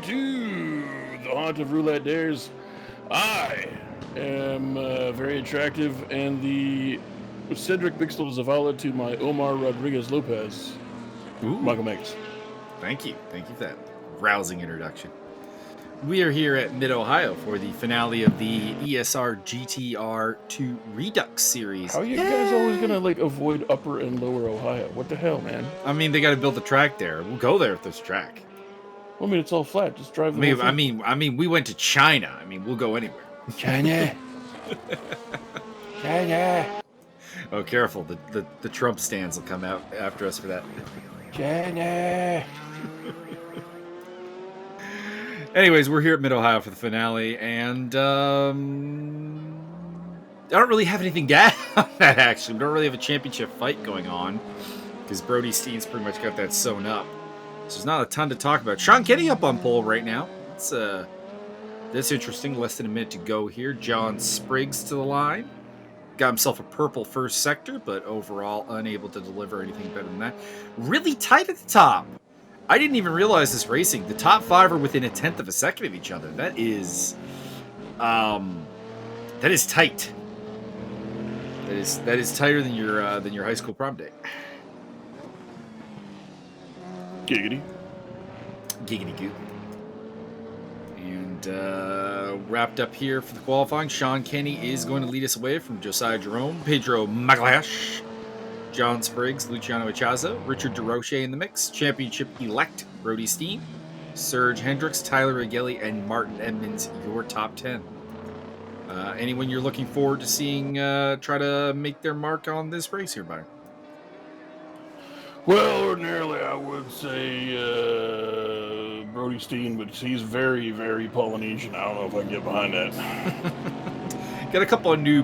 to the haunt of roulette dares. I am very attractive and the Cedric Bixel Zavala to my Omar Rodriguez Lopez. Ooh. Michael Magus. Thank you for that rousing introduction. We are here at Mid-Ohio for the finale of the ESR gtr2 Redux series. How are you guys always gonna avoid Upper and Lower Ohio? What the hell, man? I mean, they got to build the track there. We'll go there if there's track. Well, I mean, it's all flat. Just drive the whole thing. I mean, we went to China. I mean, we'll go anywhere. China. China. Oh, careful! The Trump stands will come out after us for that. China. Anyways, we're here at Mid-Ohio for the finale, and I don't really have anything to add on that, actually. We don't really have a championship fight going on, because Brody Steen's pretty much got that sewn up. So there's not a ton to talk about. Sean Kenny up on pole right now. That's interesting. Less than a minute to go here. John Spriggs to the line. Got himself a purple first sector, but overall unable to deliver anything better than that. Really tight at the top. I didn't even realize this racing. The top five are within 1/10 of a second of each other. That is tight. That is tighter than your high school prom date. Giggity. Giggity goo. And wrapped up here for the qualifying. Sean Kenny is going to lead us away from Josiah Jerome, Pedro Magalash, John Spriggs, Luciano Echazo, Richard DeRoche in the mix, championship elect Brody Steen, Serge Hendricks, Tyler Agelli, and Martin Edmonds, your top 10. Anyone you're looking forward to seeing try to make their mark on this race here, Byron? Well, ordinarily I would say Brody Steen, but he's very, very Polynesian. I don't know if I can get behind that. Got a couple of new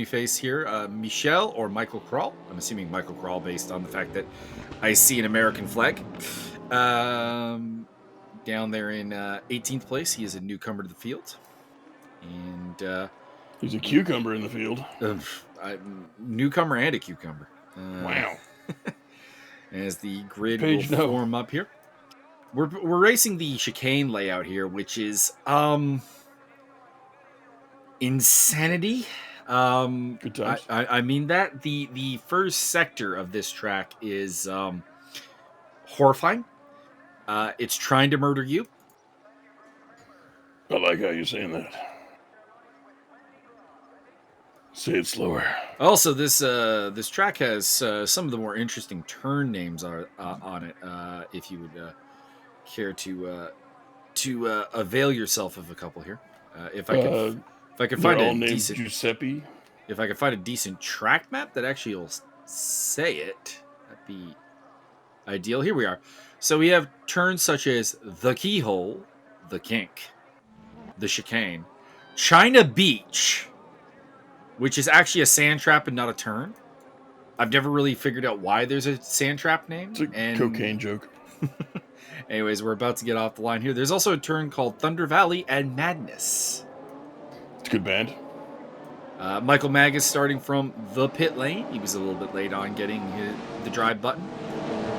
face here. Michelle or Michael Krall. I'm assuming Michael Krall based on the fact that I see an American flag. Down there in 18th place, he is a newcomer to the field. And he's a cucumber in the field. Newcomer and a cucumber. Wow. As the grid will form up here. We're racing the chicane layout here, which is insanity. Good times. I mean that the first sector of this track is horrifying. It's trying to murder you. I like how you're saying that. Say it slower. Also, this track has some of the more interesting turn names on it. If you would care to avail yourself of a couple here, if I could find a decent Giuseppe. If I could find a decent track map that actually will say it, that'd be ideal. Here we are. So we have turns such as the Keyhole, the Kink, the Chicane, China Beach, which is actually a sand trap and not a turn. I've never really figured out why there's a sand trap name. It's a cocaine joke. Anyways, we're about to get off the line here. There's also a turn called Thunder Valley and Madness. It's a good band. Michael Magus starting from the pit lane. He was a little bit late on getting the drive button.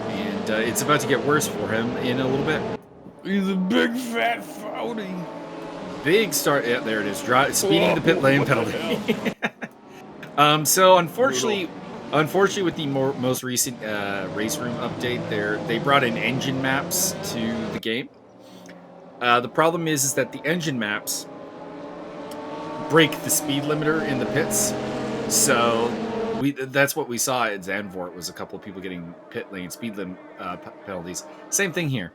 And it's about to get worse for him in a little bit. He's a big fat phony. Big start. Yeah, there it is. Speeding the pit lane penalty. So unfortunately, with the most recent race room update, they brought in engine maps to the game. The problem is that the engine maps break the speed limiter in the pits. So that's what we saw at Zandvoort, was a couple of people getting pit lane speed limit penalties. Same thing here.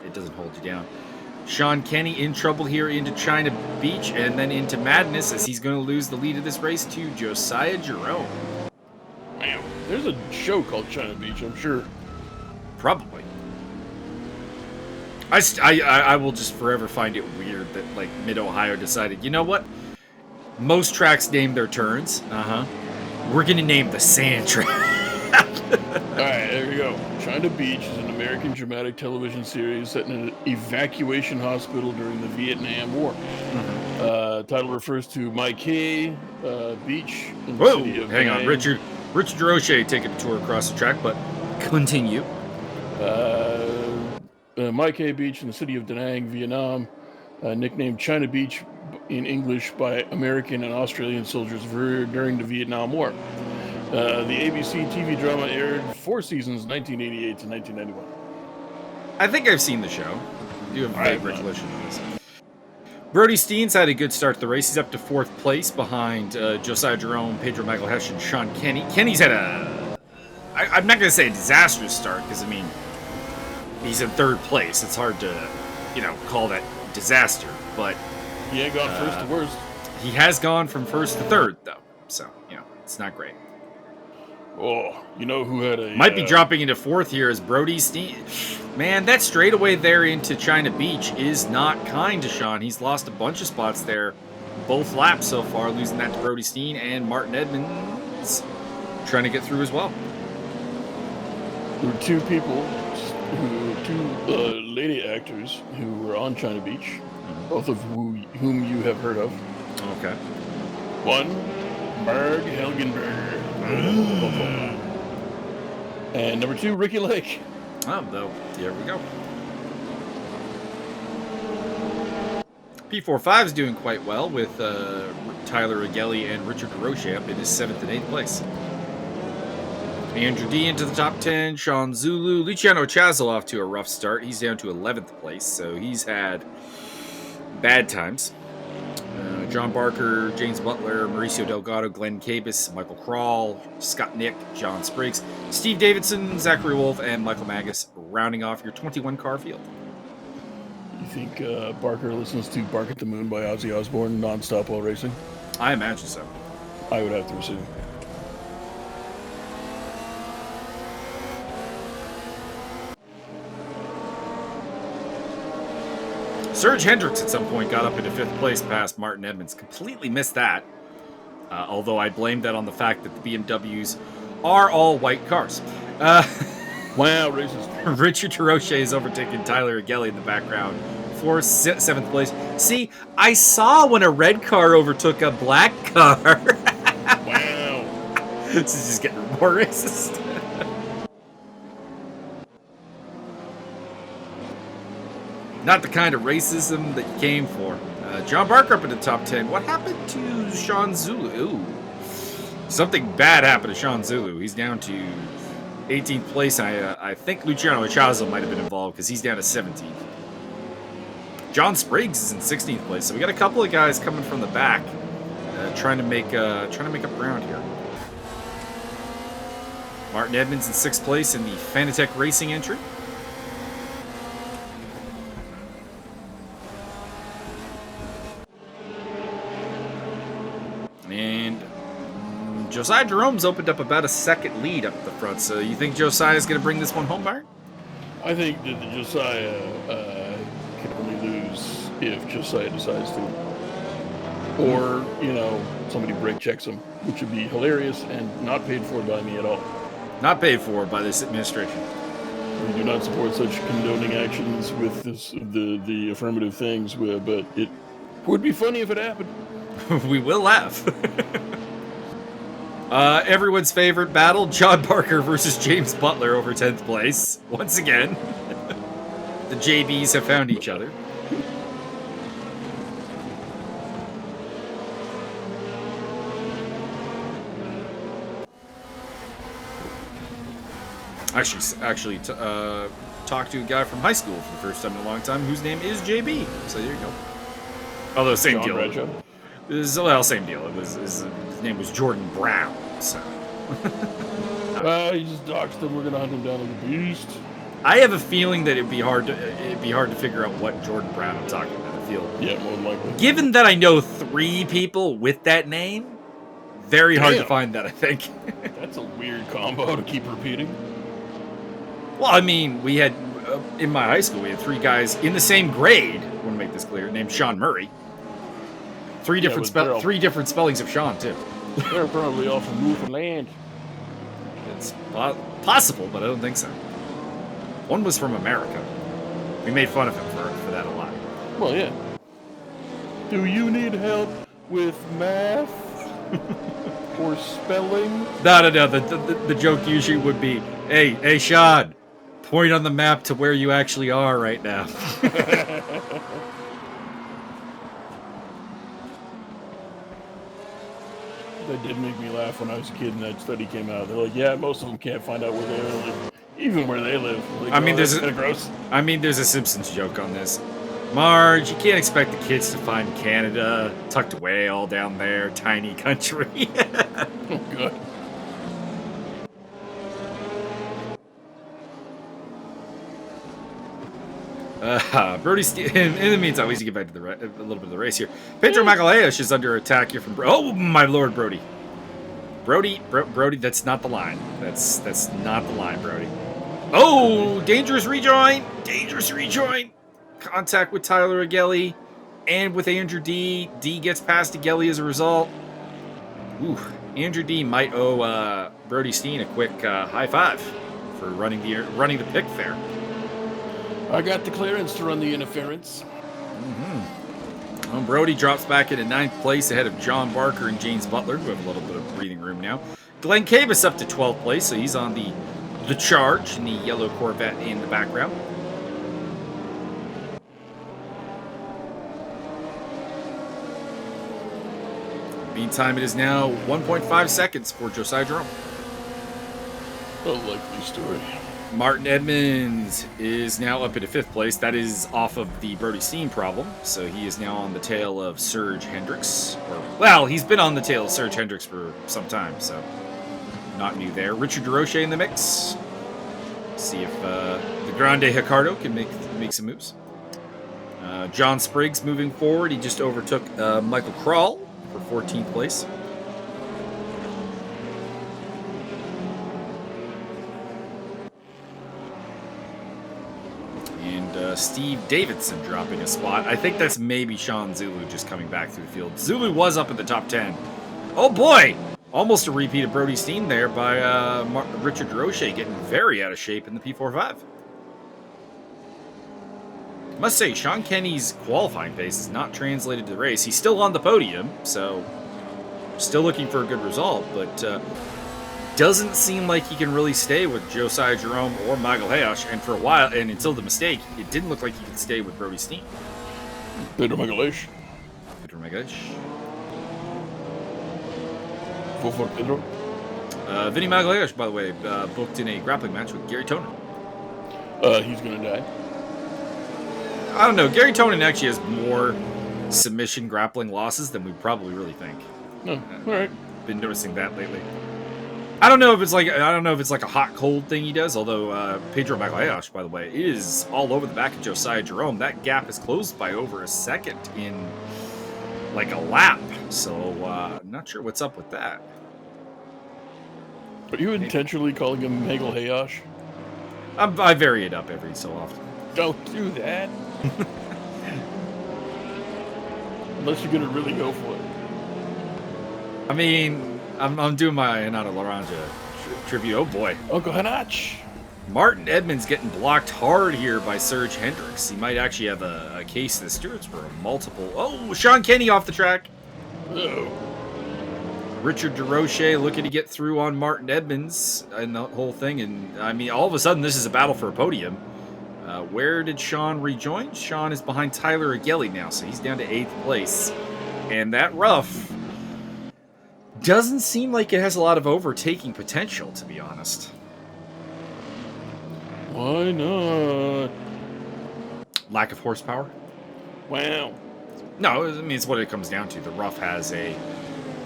It doesn't hold you down. Sean Kenny in trouble here into China Beach and then into Madness, as he's going to lose the lead of this race to Josiah Jerome. Man, there's a show called China Beach, I'm sure. Probably. I will just forever find it weird that Mid-Ohio decided, you know what? Most tracks name their turns. We're going to name the sand track. Alright, there you go. China Beach is an American dramatic television series set in an evacuation hospital during the Vietnam War. Title refers to Mai Kay Beach in the city of hang on, Richard DeRoche taking a tour across the track, but continue. Mai Beach in the city of Da Nang, Vietnam, nicknamed China Beach in English by American and Australian soldiers during the Vietnam War. The ABC TV drama aired 4 seasons, 1988 to 1991. I think I've seen the show. I do have a vague recollection of this. Brody Steens had a good start to the race. He's up to 4th place behind Josiah Jerome, Pedro Michael Hesh, and Sean Kenny. Kenny's had I'm not going to say a disastrous start, because, I mean, he's in 3rd place. It's hard to, call that disaster, but... He ain't gone first to worst. He has gone from 1st to 3rd, though. So, it's not great. Oh, you know who had a... Might be dropping into 4th here is Brody Steen. Man, that straightaway there into China Beach is not kind to Sean. He's lost a bunch of spots there. Both laps so far, losing that to Brody Steen, and Martin Edmonds trying to get through as well. There were 2 people, two lady actors who were on China Beach, both of whom you have heard of. Okay. One, Berg Helgenberger. And number 2, Ricky Lake. Oh, there we go. P45 is doing quite well with Tyler Agelli and Richard Rochamp in his 7th and 8th place. Andrew D into the top 10. Sean Zulu. Luciano Chazal off to a rough start. He's down to 11th place, so he's had bad times. John Barker, James Butler, Mauricio Delgado, Glenn Cabus, Michael Crawl, Scott Nick, John Spriggs, Steve Davidson, Zachary Wolf, and Michael Magus rounding off your 21-car field. You think Barker listens to Bark at the Moon by Ozzy Osbourne nonstop while racing? I imagine so. I would have to assume. Serge Hendricks at some point got up into 5th place past Martin Edmonds. Completely missed that. Although I blame that on the fact that the BMWs are all white cars. Wow, racist. Richard Taroche is overtaking Tyler Agelli in the background for 7th place. See, I saw when a red car overtook a black car. Wow. This is just getting more racist. Not the kind of racism that you came for. John Barker up in the top 10. What happened to Sean Zulu? Ooh. Something bad happened to Sean Zulu. He's down to 18th place. I think Luciano Echazo might have been involved because he's down to 17th. John Spriggs is in 16th place. So we got a couple of guys coming from the back, trying to make up ground here. Martin Edmonds in 6th place in the Fanatec Racing entry. And Josiah Jerome's opened up about a 2nd lead up the front. So you think Josiah's going to bring this one home, Byron? I think that Josiah can only lose if Josiah decides to. Or, somebody brake checks him, which would be hilarious and not paid for by me at all. Not paid for by this administration. We do not support such condoning actions with the affirmative things, but it would be funny if it happened. We will laugh. Everyone's favorite battle, John Barker versus James Butler over 10th place. Once again, the JBs have found each other. Actually, talked to a guy from high school for the first time in a long time whose name is JB. So there you go. Although same John deal. Bradshaw? Same deal. His name was Jordan Brown. So. He just doxed him. We're gonna hunt him down like a beast. I have a feeling that it'd be hard to figure out what Jordan Brown I'm talking about. I feel. Yeah, more than likely. Given that I know 3 people with that name, very hard to find that. I think. That's a weird combo to keep repeating. Well, I mean, we had in my high school we had 3 guys in the same grade. I want to make this clear. Named Sean Murray. 3 different spellings of Sean too. They're probably all from Newfoundland. It's possible, but I don't think so. One was from America. We made fun of him for that a lot. Well, yeah. Do you need help with math or spelling? No. The joke usually would be, hey, Sean, Point on the map to where you actually are right now. That did make me laugh when I was a kid and that study came out. They're like, yeah, most of them can't find out where they live, even where they live. Like, I mean, that's kind of gross. I mean, there's a Simpsons joke on this. Marge, you can't expect the kids to find Canada tucked away all down there, tiny country. Oh, God. Brody, in the meantime, we need to get back to a little bit of the race here. Pedro Magalhaes is under attack here from. Oh my lord, Brody. Brody, that's not the line. That's not the line, Brody. Oh, dangerous rejoin! Dangerous rejoin! Contact with Tyler Agelli and with Andrew D. D gets past Agelli as a result. Ooh, Andrew D might owe Brody Steen a quick high five for running the pick fair. I got the clearance to run the interference. Brody drops back into 9th place ahead of John Barker and James Butler, who have a little bit of breathing room now. Glenn Cabus up to 12th place, so he's on the charge in the yellow Corvette in the background. Meantime, it is now 1.5 seconds for Josiah Jerome. A likely story. Martin Edmonds is now up into 5th place. That is off of the Brody Steen problem. So he is now on the tail of Serge Hendricks. Well, he's been on the tail of Serge Hendricks for some time, so not new there. Richard DeRoche in the mix. See if the Grande Ricardo can make some moves. John Spriggs moving forward. He just overtook Michael Krall for 14th place. Steve Davidson dropping a spot. I think that's maybe Sean Zulu just coming back through the field. Zulu was up in the top 10. Oh boy! Almost a repeat of Brody Steen there by Richard DeRoche, getting very out of shape in the P45. Must say, Sean Kenny's qualifying pace is not translated to the race. He's still on the podium, so still looking for a good result, but doesn't seem like he can really stay with Josiah Jerome or Magalhaes, and for a while, and until the mistake, it didn't look like he could stay with Brody Steen. Pedro Magalhaes. Pedro Magalhaes. Go for Pedro. Vinny Magalhaes, by the way, booked in a grappling match with Gary Tonin. He's gonna die. I don't know. Gary Tonin actually has more submission grappling losses than we probably really think. Oh, all right. Been noticing that lately. I don't know if it's like a hot cold thing he does. Although Pedro Magalhaes, by the way, is all over the back of Josiah Jerome. That gap is closed by over a second in like a lap. So I'm not sure what's up with that. Are you intentionally calling him Magalhaes? I vary it up every so often. Don't do that. Unless you're gonna really go for it. I mean, I'm doing my Anata Laranja tribute. Oh boy. Uncle Hanach. Martin Edmonds getting blocked hard here by Serge Hendricks. He might actually have a case of the stewards for a multiple. Oh, Sean Kenny off the track. Oh. Richard DeRoche looking to get through on Martin Edmonds and the whole thing. And I mean, all of a sudden, this is a battle for a podium. Where did Sean rejoin? Sean is behind Tyler Agelli now, so he's down to 8th place. And that rough doesn't seem like it has a lot of overtaking potential, to be honest. Why not? Lack of horsepower? Wow. No, I mean, it's what it comes down to. The rough has a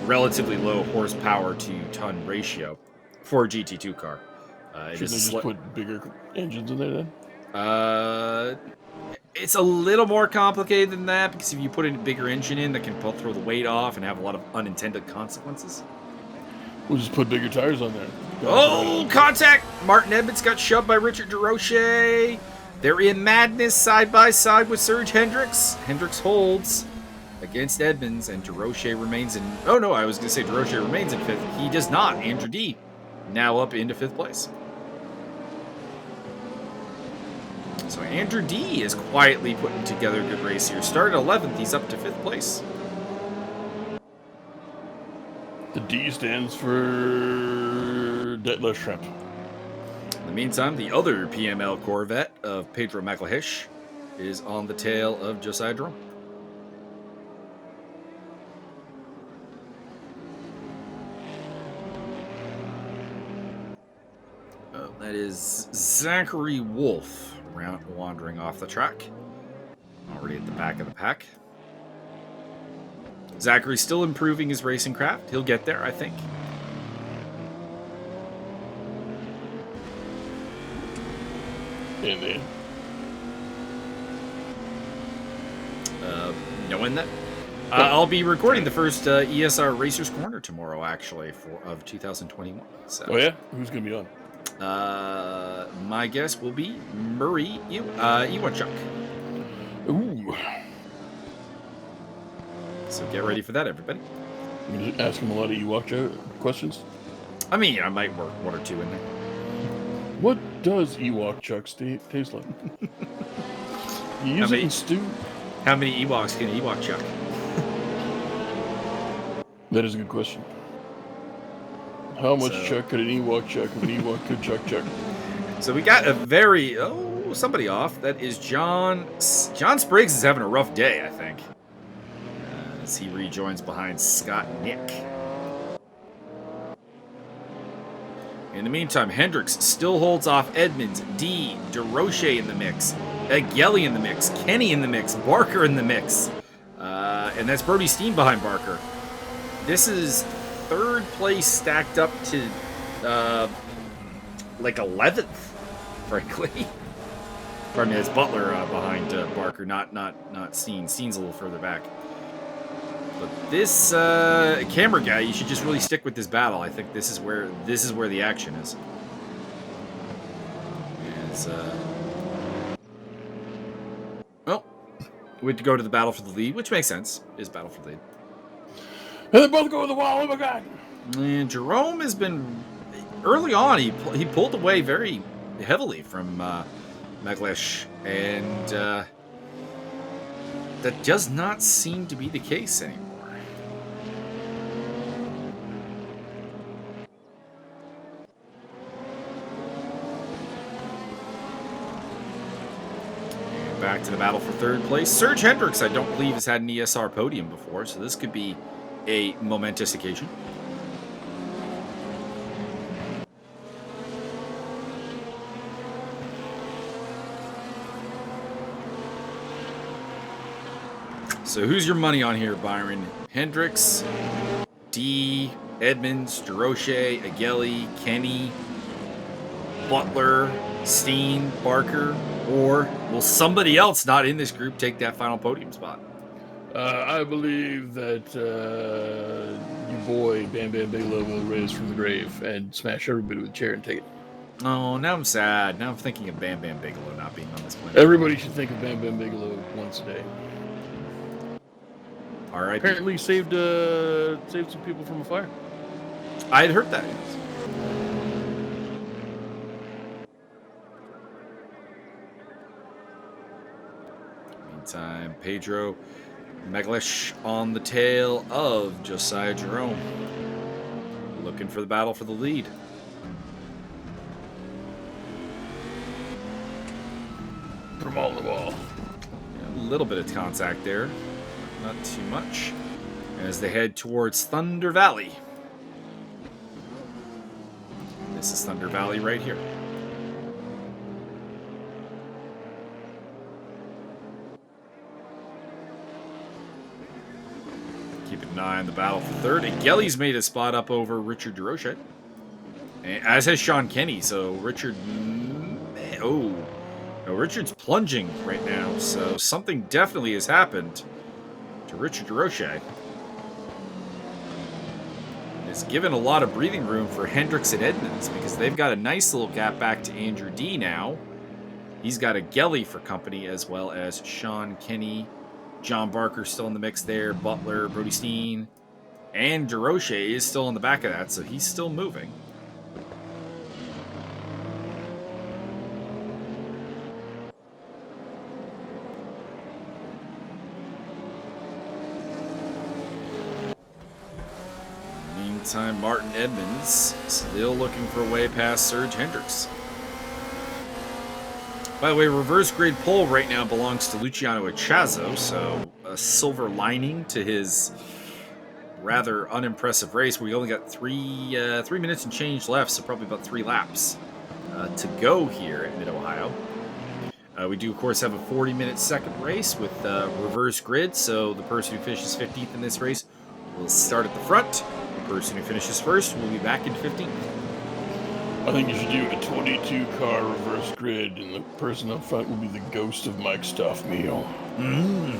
relatively low horsepower to ton ratio for a GT2 car. Should they just put bigger engines in there then? It's a little more complicated than that, because if you put a bigger engine in, that can throw the weight off and have a lot of unintended consequences. We'll just put bigger tires on there. Oh, contact! Martin Edmonds got shoved by Richard DeRoche. They're in madness side by side with Serge Hendricks. Hendricks holds against Edmonds, and DeRoche remains in... Oh, no, I was going to say DeRoche remains in 5th. He does not. Andrew D. now up into 5th place. So Andrew D. is quietly putting together a good race here. Started 11th, he's up to 5th place. The D stands for Detlef Schrempf. In the meantime, the other PML Corvette of Pedro McElhish is on the tail of Josiah Jerome. That is Zachary Wolf wandering off the track. Already at the back of the pack. Zachary's still improving his racing craft. He'll get there, I think. In there. Knowing that, I'll be recording the first ESR Racers Corner tomorrow, actually, of 2021. So. Oh yeah, who's gonna be on? My guess will be Murray Iwanchuk. Ooh. So get ready for that, everybody. You gonna ask him a lot of Ewok questions? I mean, I might work one or two in there. What does Ewok Chuck taste like? You use it in stew? How many Ewoks can Ewok chuck? That is a good question. How much chuck could an Ewok chuck if an Ewok could chuck? So we got a somebody off. That is John. John Spriggs is having a rough day, I think. As he rejoins behind Scott Nick. In the meantime, Hendricks still holds off Edmonds, D, DeRoche in the mix, Agelli in the mix, Kenny in the mix, Barker in the mix. And that's Brody Steen behind Barker. This is third place stacked up to like 11th, frankly. Pardon me, it's Butler behind Barker, not Steen. Steen's a little further back. But this camera guy, you should just really stick with this battle. I think this is where the action is. Well, we have to go to the battle for the lead, which makes sense. Is battle for the lead. And they both go to the wall. Oh my God! And Jerome has been early on. He pulled away very heavily from McElhish, and that does not seem to be the case anymore. And back to the battle for third place. Serge Hendricks, I don't believe, has had an ESR podium before, so this could be a momentous occasion. So who's your money on here, Byron? Hendricks, D, Edmonds, DeRoche, Agelli, Kenny, Butler, Steen, Barker, or will somebody else not in this group take that final podium spot? I believe that your boy Bam Bam Bigelow will raise from the grave and smash everybody with a chair and take it. Oh, now I'm sad. Now I'm thinking of Bam Bam Bigelow not being on this planet. Everybody should think of Bam Bam Bigelow once a day. All right. Apparently saved some people from a fire. I had heard that. Meantime, Pedro McElhish on the tail of Josiah Jerome. Looking for the battle for the lead. Put them all on the wall. A little bit of contact there. Not too much. As they head towards Thunder Valley. This is Thunder Valley right here. Keeping an eye on the battle for third. Agelli's made a spot up over Richard DeRoche. As has Sean Kenny, so Richard... Oh. No, Richard's plunging right now, so something definitely has happened to Richard DeRoche. It's given a lot of breathing room for Hendricks and Edmonds because they've got a nice little gap back to Andrew D now. He's got Agelli for company as well as Sean Kenny. John Barker still in the mix there. Butler, Brody Steen, and DeRoche is still in the back of that, so he's still moving. Meantime, Martin Edmonds still looking for a way past Serge Hendricks. By the way, reverse grid pole right now belongs to Luciano Echazo, so a silver lining to his rather unimpressive race. We only got 3 minutes and change left, so probably about 3 laps to go here at Mid-Ohio. We do, of course, have a 40-minute second race with reverse grid, so the person who finishes 15th in this race will start at the front. The person who finishes first will be back in 15th. I think you should do a 22-car reverse grid, and the person up front will be the ghost of Mike Stoffmeal. I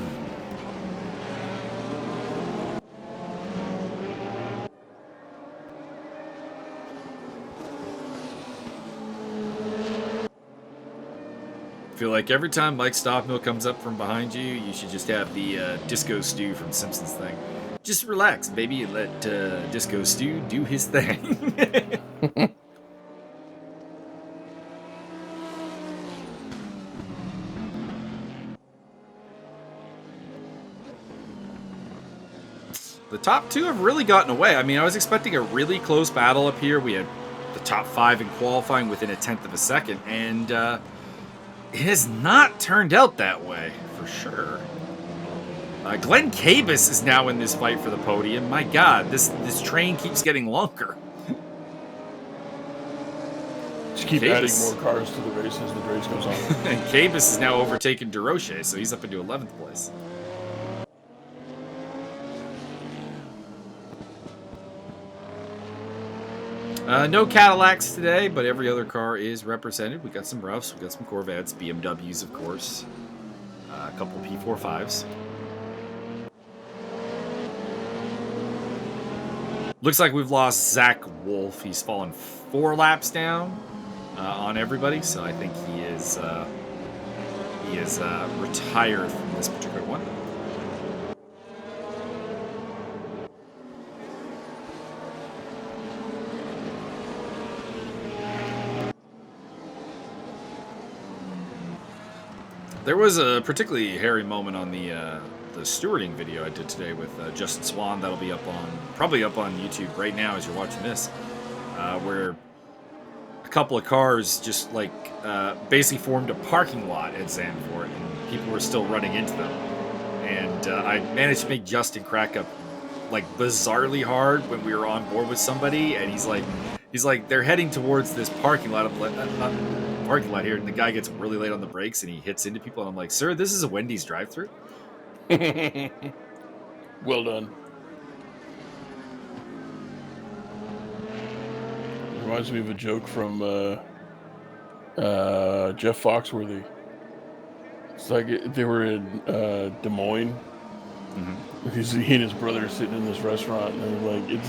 feel like every time Mike Stoffmill comes up from behind you, you should just have the Disco Stew from Simpsons thing. Just relax, baby, and let Disco Stew do his thing. The top 2 have really gotten away. I mean, I was expecting a really close battle up here. We had the top 5 in qualifying within a 10th of a second, and it has not turned out that way, for sure. Glenn Cabus is now in this fight for the podium. My God, this train keeps getting longer. Just keep adding more cars to the race as the race goes on. And Cabus is now overtaken DeRoche, so he's up into 11th place. No Cadillacs today, but every other car is represented. We got some Roughs, we got some Corvettes, BMWs, of course. A couple P45s. Looks like we've lost Zach Wolf. He's fallen 4 laps down on everybody, so I think he is retired from this particular one. There was a particularly hairy moment on the stewarding video I did today with Justin Swan. That'll be probably up on YouTube right now as you're watching this, where a couple of cars just like basically formed a parking lot at Zandvoort, and people were still running into them. And I managed to make Justin crack up like bizarrely hard when we were on board with somebody, and he's like they're heading towards this parking lot. I'm like, parking lot here, and the guy gets really late on the brakes and he hits into people, and I'm like, sir, this is a Wendy's drive-thru. Well done. Reminds me of a joke from Jeff Foxworthy. It's like they were in Des Moines. Mm-hmm. He and his brother are sitting in this restaurant, and they're like,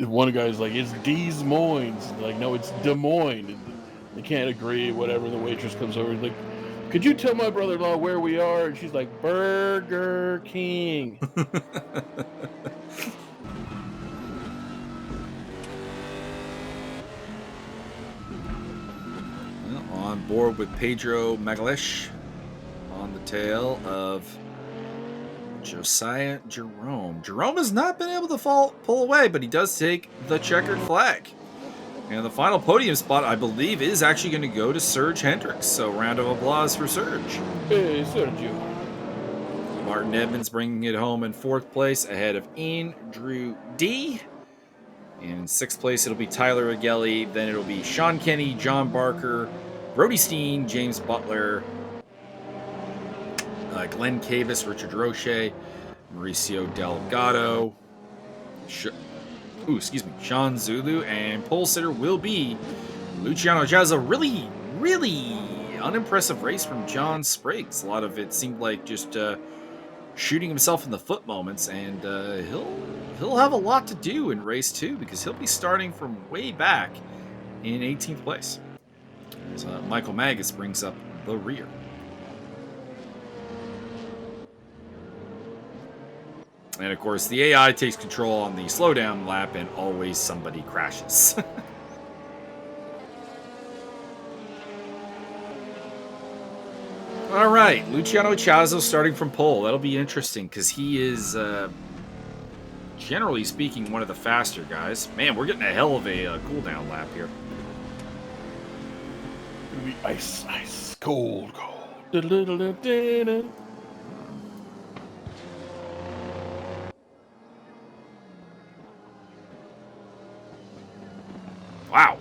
one guy's like, it's Des Moines. Like, no, it's Des Moines. They can't agree, whatever. The waitress comes over, like, could you tell my brother-in-law where we are? And she's like, Burger King. Well, on board with Pedro Magalish on the tail of Josiah Jerome. Jerome has not been able to pull away, but he does take the checkered flag. And the final podium spot, I believe, is actually going to go to Serge Hendricks. So round of applause for Serge. Hey, Sergio. Martin Edmonds bringing it home in 4th place ahead of Andrew D. In 6th place, it'll be Tyler Agelli. Then it'll be Sean Kenny, John Barker, Brody Steen, James Butler, Glenn Cabus, Richard Roche, Mauricio Delgado, Sean Zulu, and pole sitter will be Luciano Jazz. A really, really unimpressive race from John Spriggs. A lot of it seemed like just shooting himself in the foot moments, and he'll have a lot to do in race 2 because he'll be starting from way back in 18th place. As Michael Magus brings up the rear. And of course, the AI takes control on the slowdown lap, and always somebody crashes. All right, Luciano Chazo starting from pole. That'll be interesting because he is, generally speaking, one of the faster guys. Man, we're getting a hell of a cooldown lap here. It'll be ice, cold. Wow,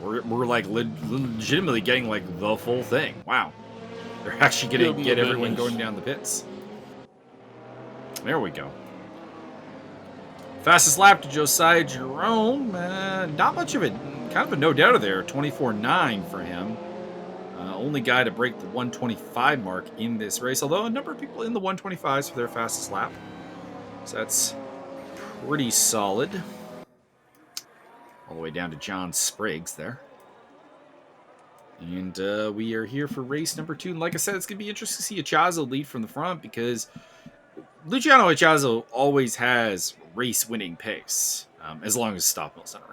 we're like legitimately getting like the full thing. Wow, they're actually gonna get everyone going down the pits. There we go. Fastest lap to Josiah Jerome. Not much of it. Kind of a no doubter there. 24.9 for him. Only guy to break the 125 mark in this race. Although a number of people in the 125s for their fastest lap. So that's pretty solid. All the way down to John Spriggs there. And we are here for race number 2. And like I said, it's going to be interesting to see Echazo lead from the front because Luciano Echazo always has race-winning pace, as long as Stopmill's not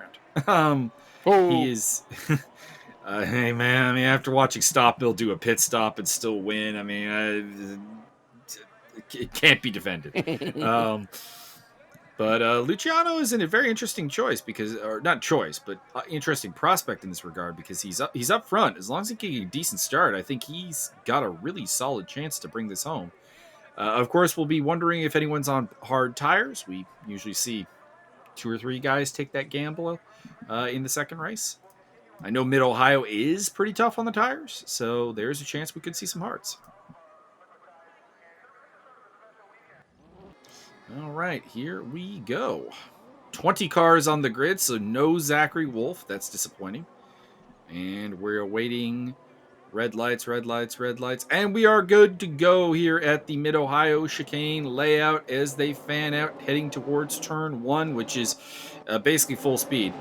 around. He is... hey, man, I mean, after watching Stopmill do a pit stop and still win, I mean, it can't be defended. But Luciano is in a very interesting choice because, or not choice, but interesting prospect in this regard because he's up front. As long as he can get a decent start, I think he's got a really solid chance to bring this home. Of course, we'll be wondering if anyone's on hard tires. We usually see 2 or 3 guys take that gamble in the second race. I know Mid-Ohio is pretty tough on the tires, so there's a chance we could see some hards. All right, here we go. 20 cars on the grid, so no Zachary Wolf. That's disappointing. And we're awaiting red lights, red lights, red lights. And we are good to go here at the Mid-Ohio chicane layout as they fan out heading towards turn 1, which is basically full speed.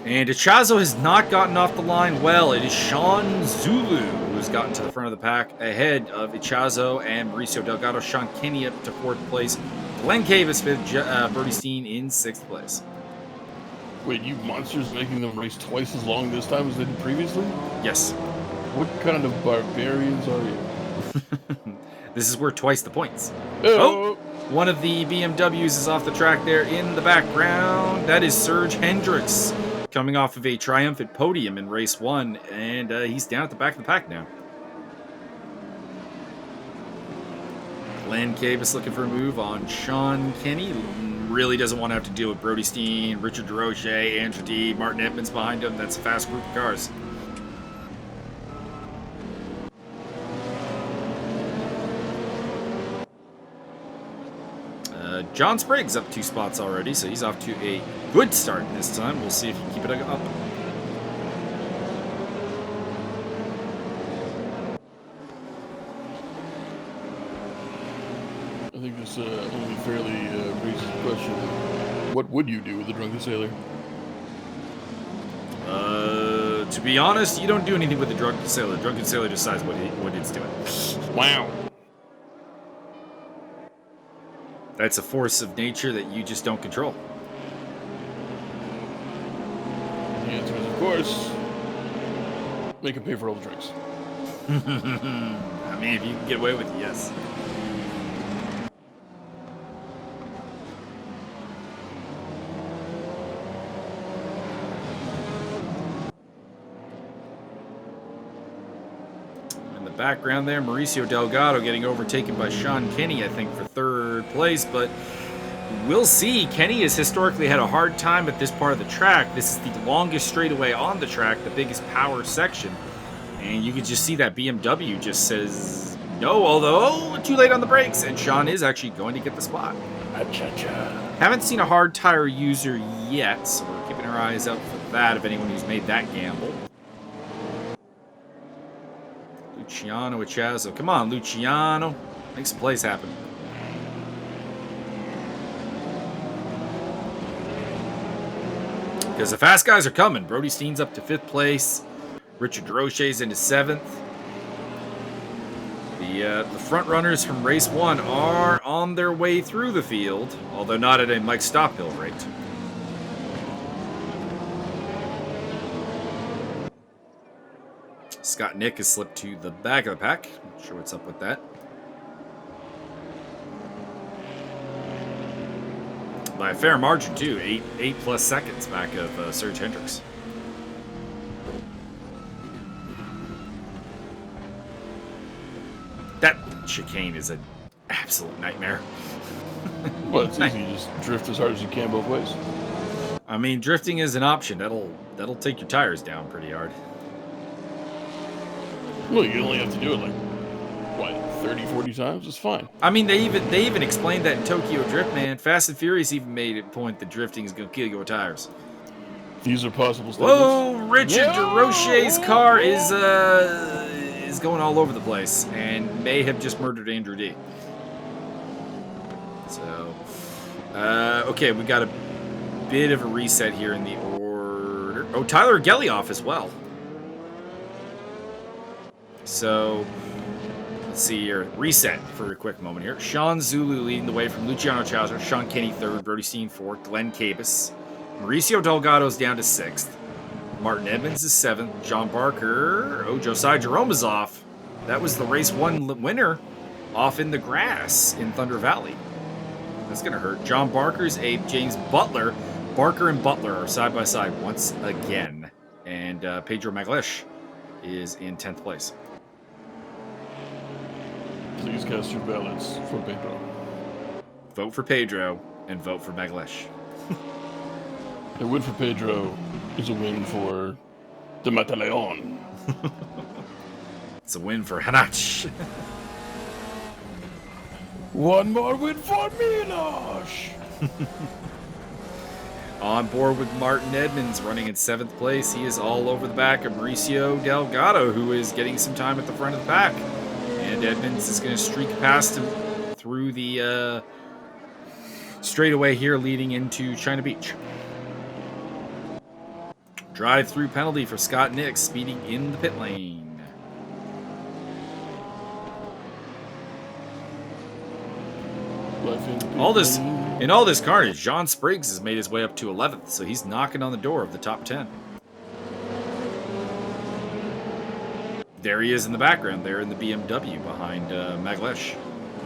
And Echazo has not gotten off the line well. It is Sean Zulu who's gotten to the front of the pack ahead of Echazo and Mauricio Delgado. Sean Kenny up to 4th place. Glenn Cave is 5th. Brody Steen in 6th place. Wait, you monsters making them race twice as long this time as they did previously? Yes. What kind of barbarians are you? This is worth twice the points. Oh! One of the BMWs is off the track there in the background. That is Serge Hendricks, coming off of a triumphant podium in race 1, and he's down at the back of the pack now. Glenn Cavus looking for a move on Sean Kenny. Really doesn't want to have to deal with Brody Steen, Richard DeRoche, Andrew D, Martin Edmonds behind him. That's a fast group of cars. John Spriggs up 2 spots already, so he's off to a good start this time. We'll see if he can keep it up. I think this only fairly raises the question, what would you do with the drunken sailor? To be honest, you don't do anything with the drunken sailor. The drunken sailor decides what it's doing. Wow. That's a force of nature that you just don't control. The answer is, of course, make him pay for all the drinks. I mean, if you can get away with it, yes. Background there, Mauricio Delgado getting overtaken by Sean Kenny, I think, for 3rd place, but we'll see. Kenny has historically had a hard time at this part of the track. This is the longest straightaway on the track, the biggest power section, and you can just see that BMW just says no, although too late on the brakes, and Sean is actually going to get the spot. Acha-cha. Haven't seen a hard tire user yet, so we're keeping our eyes out for that, of anyone who's made that gamble. Luciano Echazo. Come on, Luciano. Make some plays happen. Because the fast guys are coming. Brody Steen's up to 5th place. Richard DeRoche's into 7th. The front runners from race 1 are on their way through the field, although not at a Mike Stophill rate. Scott Nick has slipped to the back of the pack. Not sure what's up with that. By a fair margin, too. 8+ seconds back of Serge Hendricks. chicane is an absolute nightmare. Well, it's easy. You just drift as hard as you can both ways. I mean, drifting is an option. That'll take your tires down pretty hard. Well, you only have to do it like, what, 30, 40 times? It's fine. I mean, they even explained that in Tokyo Drift, man. Fast and Furious even made it point that drifting is going to kill your tires. These are possible statements. Whoa! Richard DeRoche's car is going all over the place and may have just murdered Andrew D. So, okay, we got a bit of a reset here in the order. Oh, Tyler Gelioff as well. So, let's see here. Reset for a quick moment here. Sean Zulu leading the way from Luciano Chauser, Sean Kenny third, Brody Steen fourth, Glenn Cabus. Mauricio Delgado's down to sixth. Martin Edmonds is seventh. John Barker. Oh, Josiah Jerome is off. That was the race one winner off in the grass in Thunder Valley. That's going to hurt. John Barker's eighth. James Butler. Barker and Butler are side by side once again. And Pedro Maglish is in 10th place. Please cast your ballots for Pedro. Vote for Pedro and vote for Maglish. A win for Pedro is a win for the Mataleon. It's a win for Hanach. One more win for Milosh. On board with Martin Edmonds running in 7th place. He is all over the back of Mauricio Delgado, who is getting some time at the front of the pack. And Edmonds is going to streak past him through the straightaway here leading into China Beach. Drive-through penalty for Scott Nix speeding in the pit lane. In all this carnage, John Spriggs has made his way up to 11th, so he's knocking on the door of the top 10. There he is in the background, there in the BMW behind Maglish,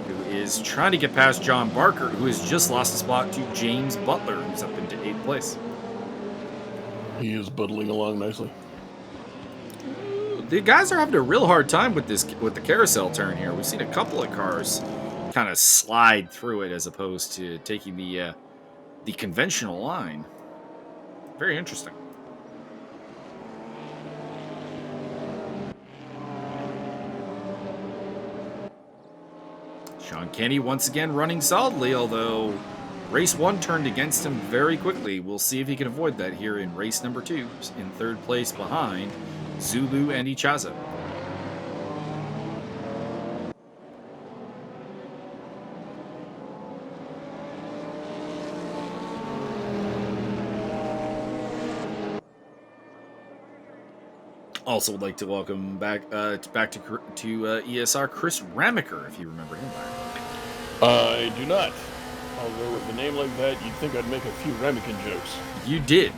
who is trying to get past John Barker, who has just lost a spot to James Butler, who's up into 8th place. He is buttling along nicely. The guys are having a real hard time with the carousel turn here. We've seen a couple of cars kind of slide through it as opposed to taking the conventional line. Very interesting. Sean Kenny once again running solidly, although race 1 turned against him very quickly. We'll see if he can avoid that here in race number 2, in 3rd place behind Zulu and Ichaza. Also would like to welcome back to ESR Chris Ramaker, if you remember him. I do not. Although with a name like that, you'd think I'd make a few Ramekin jokes. You did.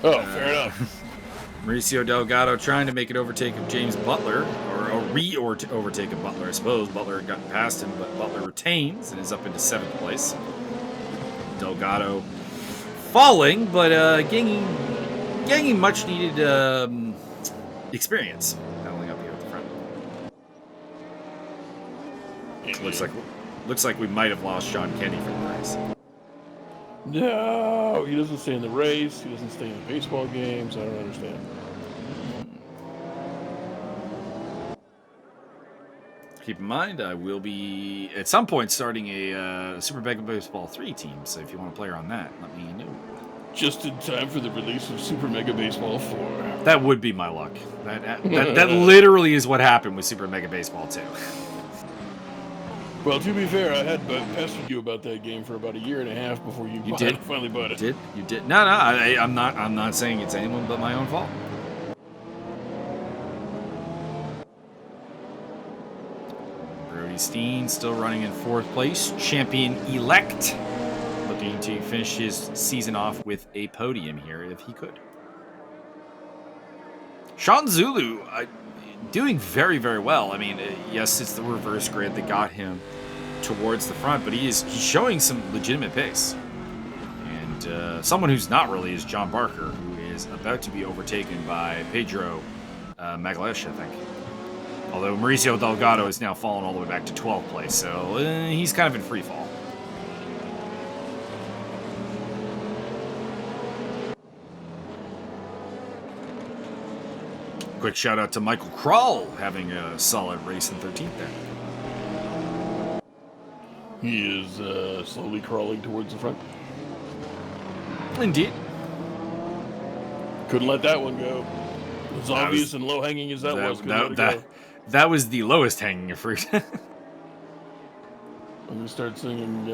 Oh, fair enough. Mauricio Delgado trying to make an overtake of James Butler, or a overtake of Butler, I suppose. Butler got past him, but Butler retains and is up into 7th place. Delgado falling, but gaining much needed experience battling up here at the front. Looks like we might have lost Sean Kenny from the race. No, he doesn't stay in the race. He doesn't stay in the baseball games. I don't understand. Keep in mind, I will be at some point starting a Super Mega Baseball 3 team. So if you want to play on that, let me know. Just in time for the release of Super Mega Baseball 4. That would be my luck. That literally is what happened with Super Mega Baseball 2. Well, to be fair, I had pestered you about that game for about a year and a half before you finally bought it. You did. No, I'm not saying it's anyone but my own fault. Brody Steen still running in 4th place, champion-elect, looking to finish his season off with a podium here if he could. Sean Zulu, doing very, very well. I mean, yes, it's the reverse grid that got him towards the front, but he's showing some legitimate pace. And someone who's not really is John Barker, who is about to be overtaken by Pedro Maglish, I think. Although Mauricio Delgado is now fallen all the way back to 12th place, so he's kind of in free fall. Quick shout out to Michael Kroll having a solid race in 13th there. He is slowly crawling towards the front. Indeed. Couldn't let that one go. As obvious and low hanging as that was, that was the lowest hanging fruit. I'm gonna start singing.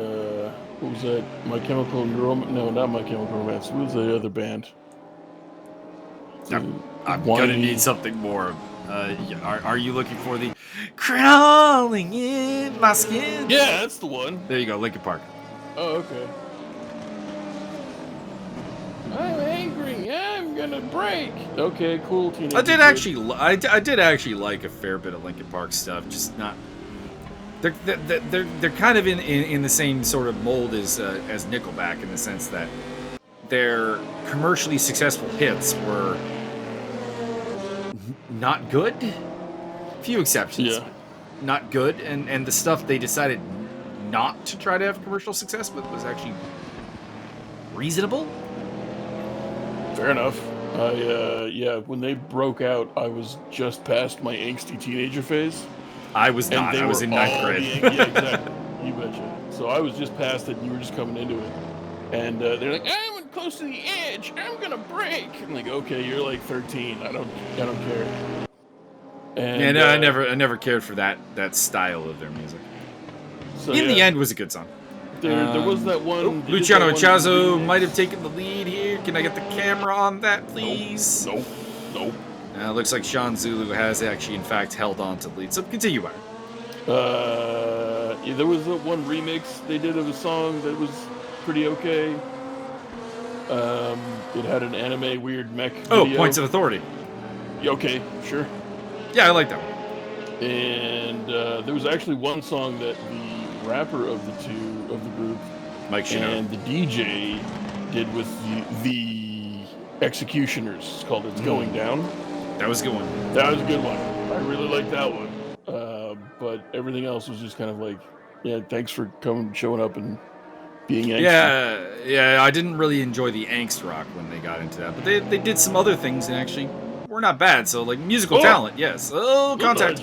What was that? My Chemical Romance? No, not My Chemical Romance. What was the other band? I'm gonna need something more. Are you looking for the crawling in my skin? Yeah, that's the one. There you go, Linkin Park. Oh, okay. I'm angry. I'm gonna break. Okay, cool. Teenager. I did actually like a fair bit of Linkin Park stuff. Just not. They're kind of in the same sort of mold as Nickelback in the sense that their commercially successful hits were not good. Few exceptions. Yeah. Not good, and the stuff they decided not to try to have commercial success with was actually reasonable. Fair enough. Yeah, when they broke out, I was just past my angsty teenager phase. I was not. I was in 9th grade. Yeah, exactly. You betcha. So I was just past it, and you were just coming into it. And they're like, I'm close to the edge. I'm gonna break. I'm like, okay, you're like 13. I don't care. And I never cared for that style of their music. So, in the end, was a good song. There was that one. Luciano Chazo might have taken the lead here. Can I get the camera on that, please? Nope. Looks like Sean Zulu has actually, in fact, held on to the lead. So continue, Byron. Yeah, there was that one remix they did of a song that was pretty okay. It had an anime weird mech video. Oh, Points of Authority. Okay, sure. Yeah, I like that one. And there was actually one song that the rapper of the group, Mike Shinoda, and the DJ did with the Executioners. It's called "It's Going Down." That was a good one. That was a good one. I really liked that one. But everything else was just kind of like, yeah, thanks for showing up and being angsty. Yeah. I didn't really enjoy the angst rock when they got into that, but they did some other things and actually were not bad. So like musical talent, yes. Oh, contact.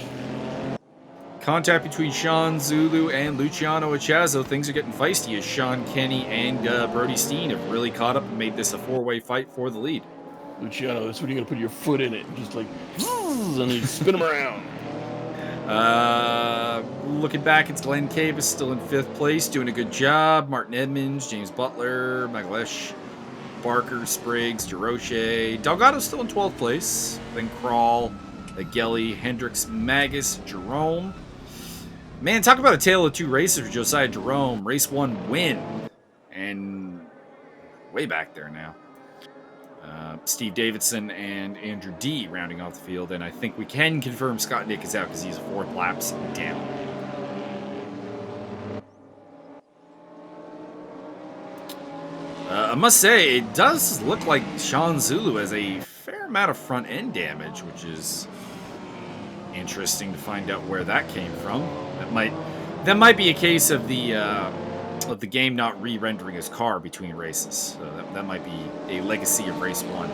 Contact between Sean Zulu and Luciano Echazo. Things are getting feisty as Sean Kenny and Brody Steen have really caught up and made this a four-way fight for the lead. Luciano, that's when you're going to put your foot in it and just like, and then you spin them around. Looking back, it's Glenn Cave is still in 5th place, doing a good job. Martin Edmonds, James Butler, Maglesh, Barker, Spriggs, Jaroche. Delgado's still in 12th place. Then Crawl, Gelly, Hendricks, Magus, Jerome. Man, talk about a tale of two races for Josiah Jerome. Race 1 win. And way back there now. Steve Davidson and Andrew D rounding off the field. And I think we can confirm Scott Nick is out because he's 4 laps down. I must say, it does look like Sean Zulu has a fair amount of front end damage, which is interesting to find out where that came from. That might be a case of the game not re-rendering his car between races. So that might be a legacy of race 1.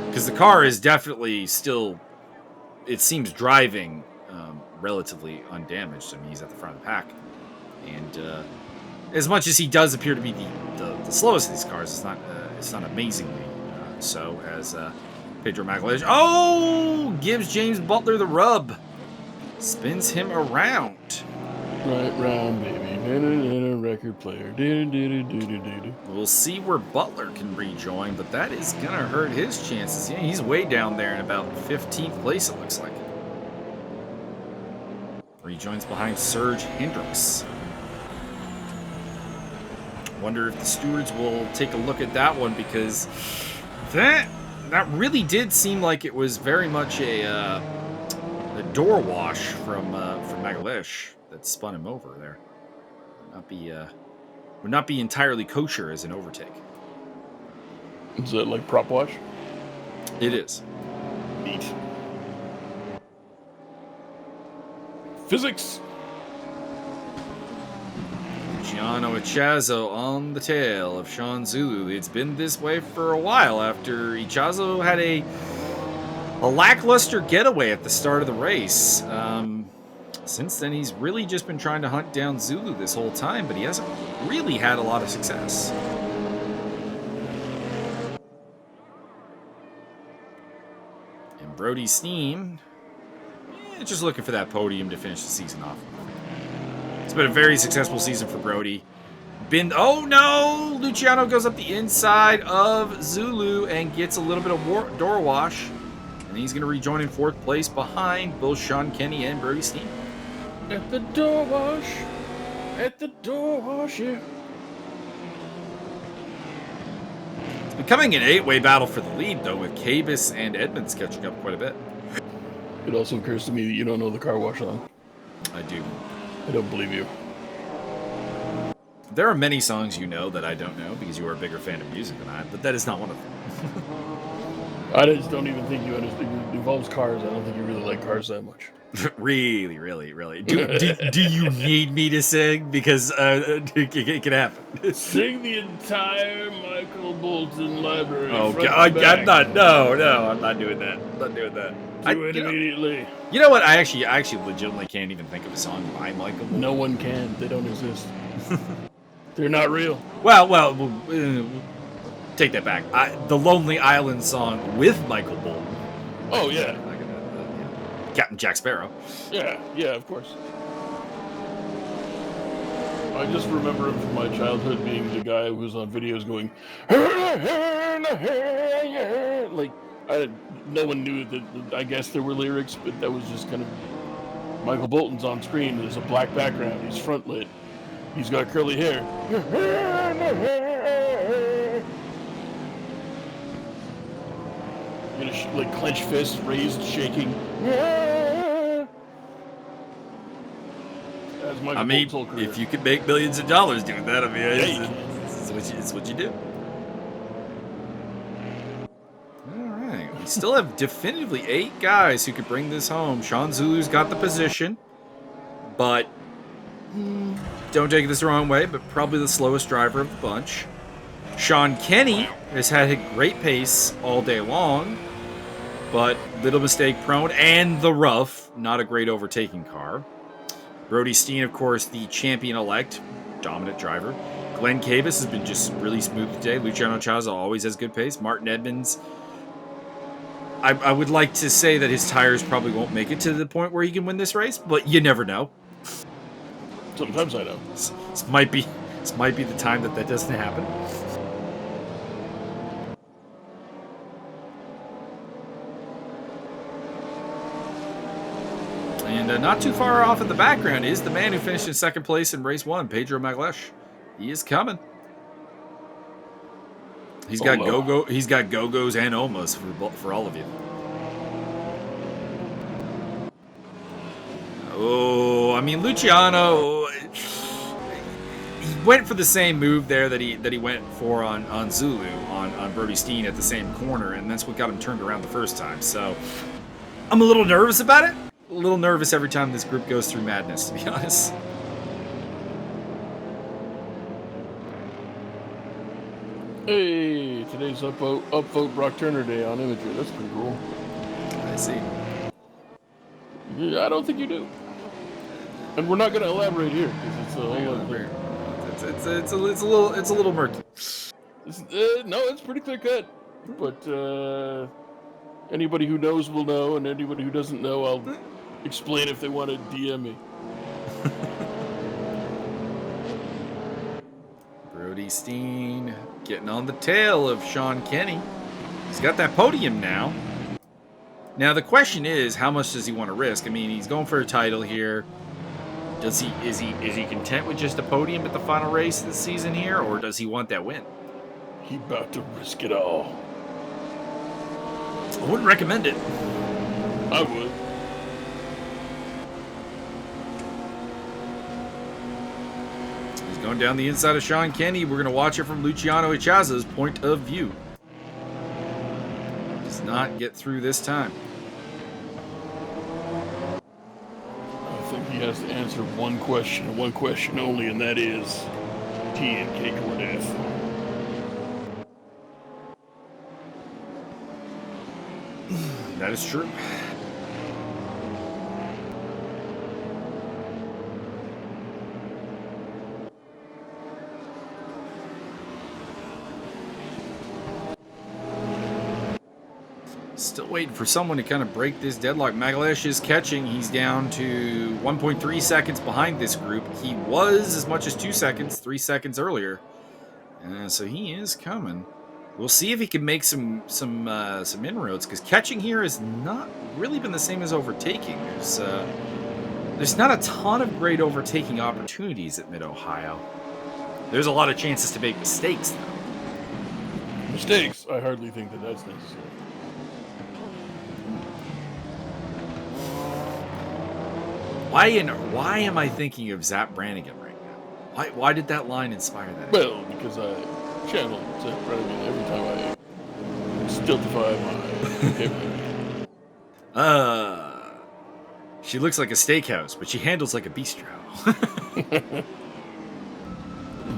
Because the car is definitely still, it seems, driving relatively undamaged. I mean, he's at the front of the pack, and as much as he does appear to be the slowest of these cars, it's not amazingly so as Pedro Magalhaes. Oh, gives James Butler the rub, spins him around. Right round, baby. Record player. We'll see where Butler can rejoin, but that is gonna hurt his chances. Yeah, he's way down there in about 15th place, it looks like. Rejoins behind Serge Hendricks. Wonder if the stewards will take a look at that one, because that really did seem like it was very much a door wash from Magalhaes that spun him over there. Would not be entirely kosher as an overtake. Is that like prop wash? It is. Neat. Physics. Luciano Ichazo on the tail of Sean Zulu. It's been this way for a while after Ichazo had a lackluster getaway at the start of the race. Since then, he's really just been trying to hunt down Zulu this whole time, but he hasn't really had a lot of success. And Brody Steen, just looking for that podium to finish the season off. It's been a very successful season for Brody. Oh no! Luciano goes up the inside of Zulu and gets a little bit of door wash. And he's going to rejoin in 4th place behind both Sean Kenny and Brody Steen. At the door wash. At the door wash, yeah. It's becoming an 8-way battle for the lead, though, with Cabus and Edmonds catching up quite a bit. It also occurs to me that you don't know the car wash song. I do. I don't believe you. There are many songs you know that I don't know because you are a bigger fan of music than I am, but that is not one of them. I just don't even think you understand. It involves cars. I don't think you really like cars that much. Really. Do you need me to sing? Because it can happen. Sing the entire Michael Bolton library. Oh, God, I'm not. No, I'm not doing that. I'm not doing that. Do it immediately. You know what? I actually legitimately can't even think of a song by Michael Bolton. No one can. They don't exist. They're not real. Well, take that back. The Lonely Island song with Michael Bolton. Oh, yeah. Captain Jack Sparrow. Yeah, of course. I just remember him from my childhood being the guy who was on videos going, like, no one knew that. I guess there were lyrics, but that was just kind of Michael Bolton's on screen. There's a black background. He's front lit. He's got curly hair. Like clenched fists, raised, shaking. I mean, if you could make millions of dollars doing that, I mean, it's what you do. All right, we still have definitively 8 guys who could bring this home. Sean Zulu's got the position, but don't take this the wrong way, but probably the slowest driver of the bunch. Sean Kenny has had a great pace all day long, but little mistake prone and the rough, not a great overtaking car. Brody Steen, of course, the champion-elect, dominant driver. Glenn Cabus has been just really smooth today. Luciano Chaza always has good pace. Martin Edmonds, I would like to say that his tires probably won't make it to the point where he can win this race, but you never know. Sometimes I know. This might be the time that doesn't happen. And not too far off in the background is the man who finished in 2nd place in race 1, Pedro Maglesh. He is coming. He's got go-go's and Omas for all of you. Oh, I mean, Luciano, he went for the same move there that he went for on Zulu, on Brody Steen at the same corner, and that's what got him turned around the first time. So I'm a little nervous about it. A little nervous every time this group goes through madness, to be honest. Hey, today's upvote Brock Turner Day on Imagery. That's pretty cool. I see. Yeah, I don't think you do. And we're not going to elaborate here because it's a whole other thing. It's a little murky. No, it's pretty clear cut. But anybody who knows will know, and anybody who doesn't know, I'll explain if they want to DM me. Brody Steen getting on the tail of Sean Kenny. He's got that podium now. Now the question is, how much does he want to risk? I mean, he's going for a title here. Is he content with just a podium at the final race of the season here, or does he want that win? He about to risk it all. I wouldn't recommend it. I would. He's going down the inside of Sean Kenny. We're going to watch it from Luciano Ichaza's point of view. Does not get through this time. I think he has to answer one question, and one question only, and that is T and K toward F. That is true. Still waiting for someone to kind of break this deadlock. Magalesh is catching. He's down to 1.3 seconds behind this group. He was as much as 2 seconds, 3 seconds earlier. So he is coming. We'll see if he can make some inroads, because catching here has not really been the same as overtaking. There's not a ton of great overtaking opportunities at Mid-Ohio. There's a lot of chances to make mistakes, though. Mistakes? I hardly think that that's necessary. Why am I thinking of Zap Brannigan right now? Why did that line inspire that? Well, because I channel Zap Brannigan every time I stultify my She looks like a steakhouse, but she handles like a bistro.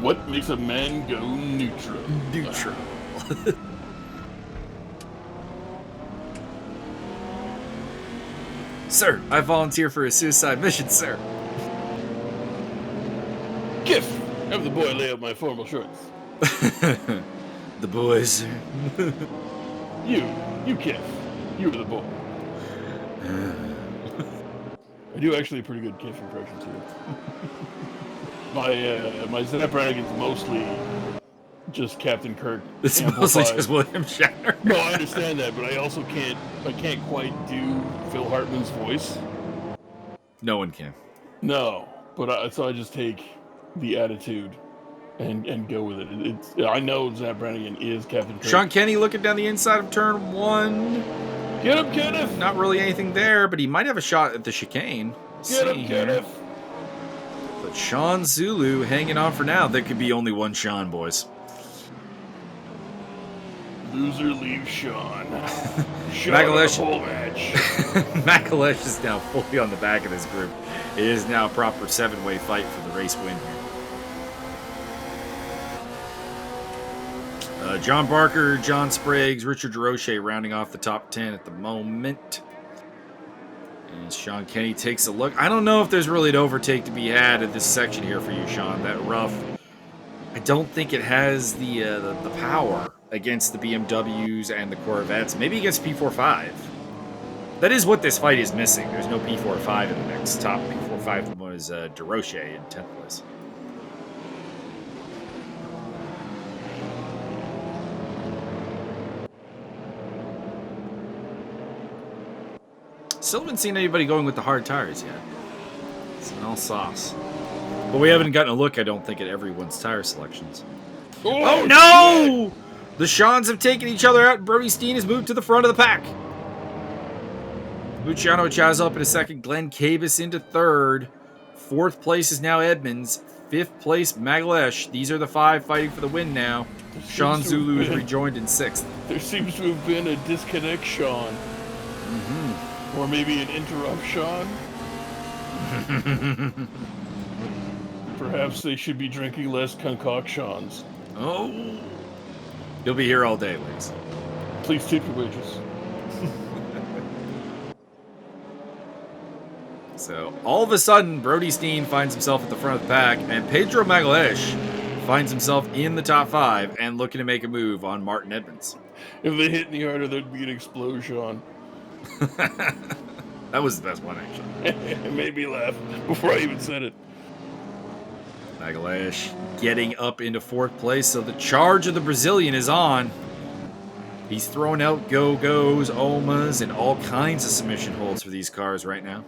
What makes a man go neutral? Neutral. Sir, I volunteer for a suicide mission, sir. Giff! Have the boy lay out my formal shorts. The boys, sir. You Giff. You're the boy. I do actually a pretty good Giff impression, too. My Zap Brannigan's mostly just Captain Kirk. It's mostly just William Shatner. No, I understand that, but I also can't quite do Phil Hartman's voice. No one can. No, but so I just take the attitude and go with it. I know Zap Brannigan is Captain Kirk. Sean Kenny looking down the inside of turn 1. Get him, Kenneth! Not really anything there, but he might have a shot at the chicane. Get him, Kenneth! But Sean Zulu hanging on for now. There could be only one Sean, boys. Loser leaves Sean. Magalesh. Whole match. Magalesh is now fully on the back of this group. It is now a proper 7-way fight for the race win here. John Barker, John Spriggs, Richard DeRoche rounding off the top 10 at the moment. And Sean Kenny takes a look. I don't know if there's really an overtake to be had at this section here for you, Sean. That rough. I don't think it has the power against the BMWs and the Corvettes. Maybe against P45. That is what this fight is missing. There's no P45 in the mix. Top P45 was DeRoche in 10th place. Still haven't seen anybody going with the hard tires yet. It's an all sauce. But we haven't gotten a look, I don't think, at everyone's tire selections. Oh no! Shit. The Seans have taken each other out, and Brody Steen has moved to the front of the pack. Luciano Chaz up in a second. Glenn Cabus into third. 4th place is now Edmonds. 5th place, Magalesh. These are the 5 fighting for the win now. Sean Zulu is rejoined in 6th. There seems to have been a disconnect, Sean. Mm-hmm. Or maybe an interrupt, Sean. Perhaps they should be drinking less concoctions. Oh. You'll be here all day, ladies. Please tip your wages. So, all of a sudden, Brody Steen finds himself at the front of the pack, and Pedro Magalesh finds himself in the top 5 and looking to make a move on Martin Edmonds. If they hit any harder, there'd be an explosion. That was the best one, actually. It made me laugh before I even said it. Magalesh getting up into 4th place, so the charge of the Brazilian is on. He's throwing out go-goes, Omas, and all kinds of submission holds for these cars right now.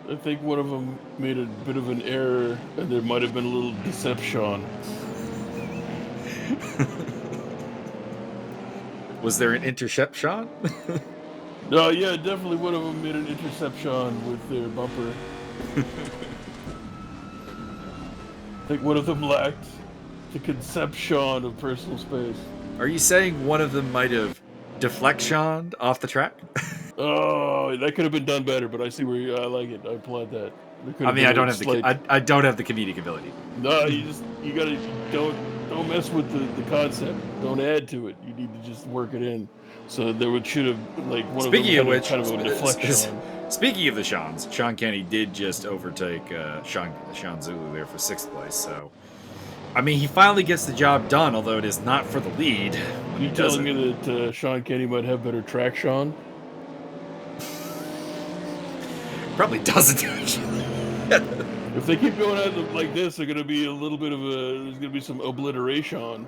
I think one of them made a bit of an error, and there might have been a little deception. Was there an interception? No, yeah, definitely one of them made an interception with their bumper. I think one of them lacked the conception of personal space. Are you saying one of them might have deflectioned off the track? Oh, that could have been done better, but I see where I like it. I applaud that. I mean, I don't have I don't have the comedic ability. No, you gotta don't mess with the concept. Don't add to it. You need to just work it in. So should have like one Speaking of of them which, kind of a deflection. Speaking of the Seans, Sean Kenny did just overtake Sean Zulu there for 6th place. So, I mean, he finally gets the job done, although it is not for the lead. You telling me that Sean Kenny might have better track, Sean? Probably doesn't actually. If they keep going at it like this, there's gonna be a little bit of there's gonna be some obliteration.